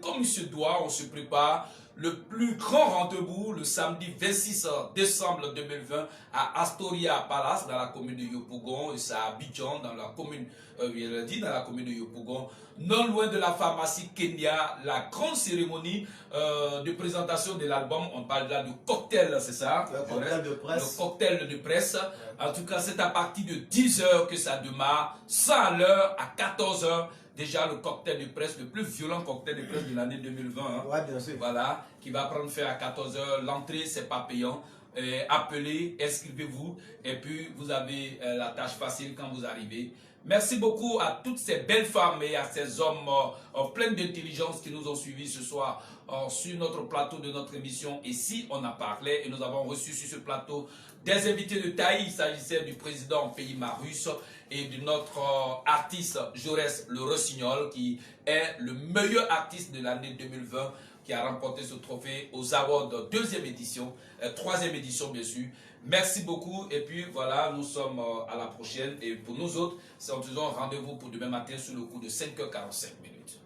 B: comme il se doit, on se prépare. Le plus grand rendez-vous le samedi 26 décembre 2020 à Astoria Palace dans la commune de Yopougon, et c'est à Abidjan dans la commune, dans la commune de Yopougon, non loin de la pharmacie Kenya, la grande cérémonie de présentation de l'album. On parle là du cocktail, c'est ça?
C: Le cocktail de presse.
B: Le cocktail de presse. En tout cas, c'est à partir de 10h que ça démarre, ça à l'heure, à 14h. Déjà le cocktail de presse, le plus violent cocktail de presse de l'année 2020. Hein.
C: Ouais, bien sûr.
B: Voilà, qui va prendre fin à 14h. L'entrée, c'est pas payant. Appelez, inscrivez-vous. Et puis, vous avez la tâche facile quand vous arrivez. Merci beaucoup à toutes ces belles femmes et à ces hommes pleins d'intelligence qui nous ont suivis ce soir sur notre plateau de notre émission. Et si on a parlé, et nous avons reçu sur ce plateau des invités de taille. Il s'agissait du président Pays Marus et de notre artiste Jaurès Le Rossignol, qui est le meilleur artiste de l'année 2020, qui a remporté ce trophée aux Awards 2e édition, 3e édition bien sûr. Merci beaucoup et puis voilà, nous sommes à la prochaine. Et pour nous autres, c'est en faisant rendez-vous pour demain matin sur le coup de 5h45 minutes.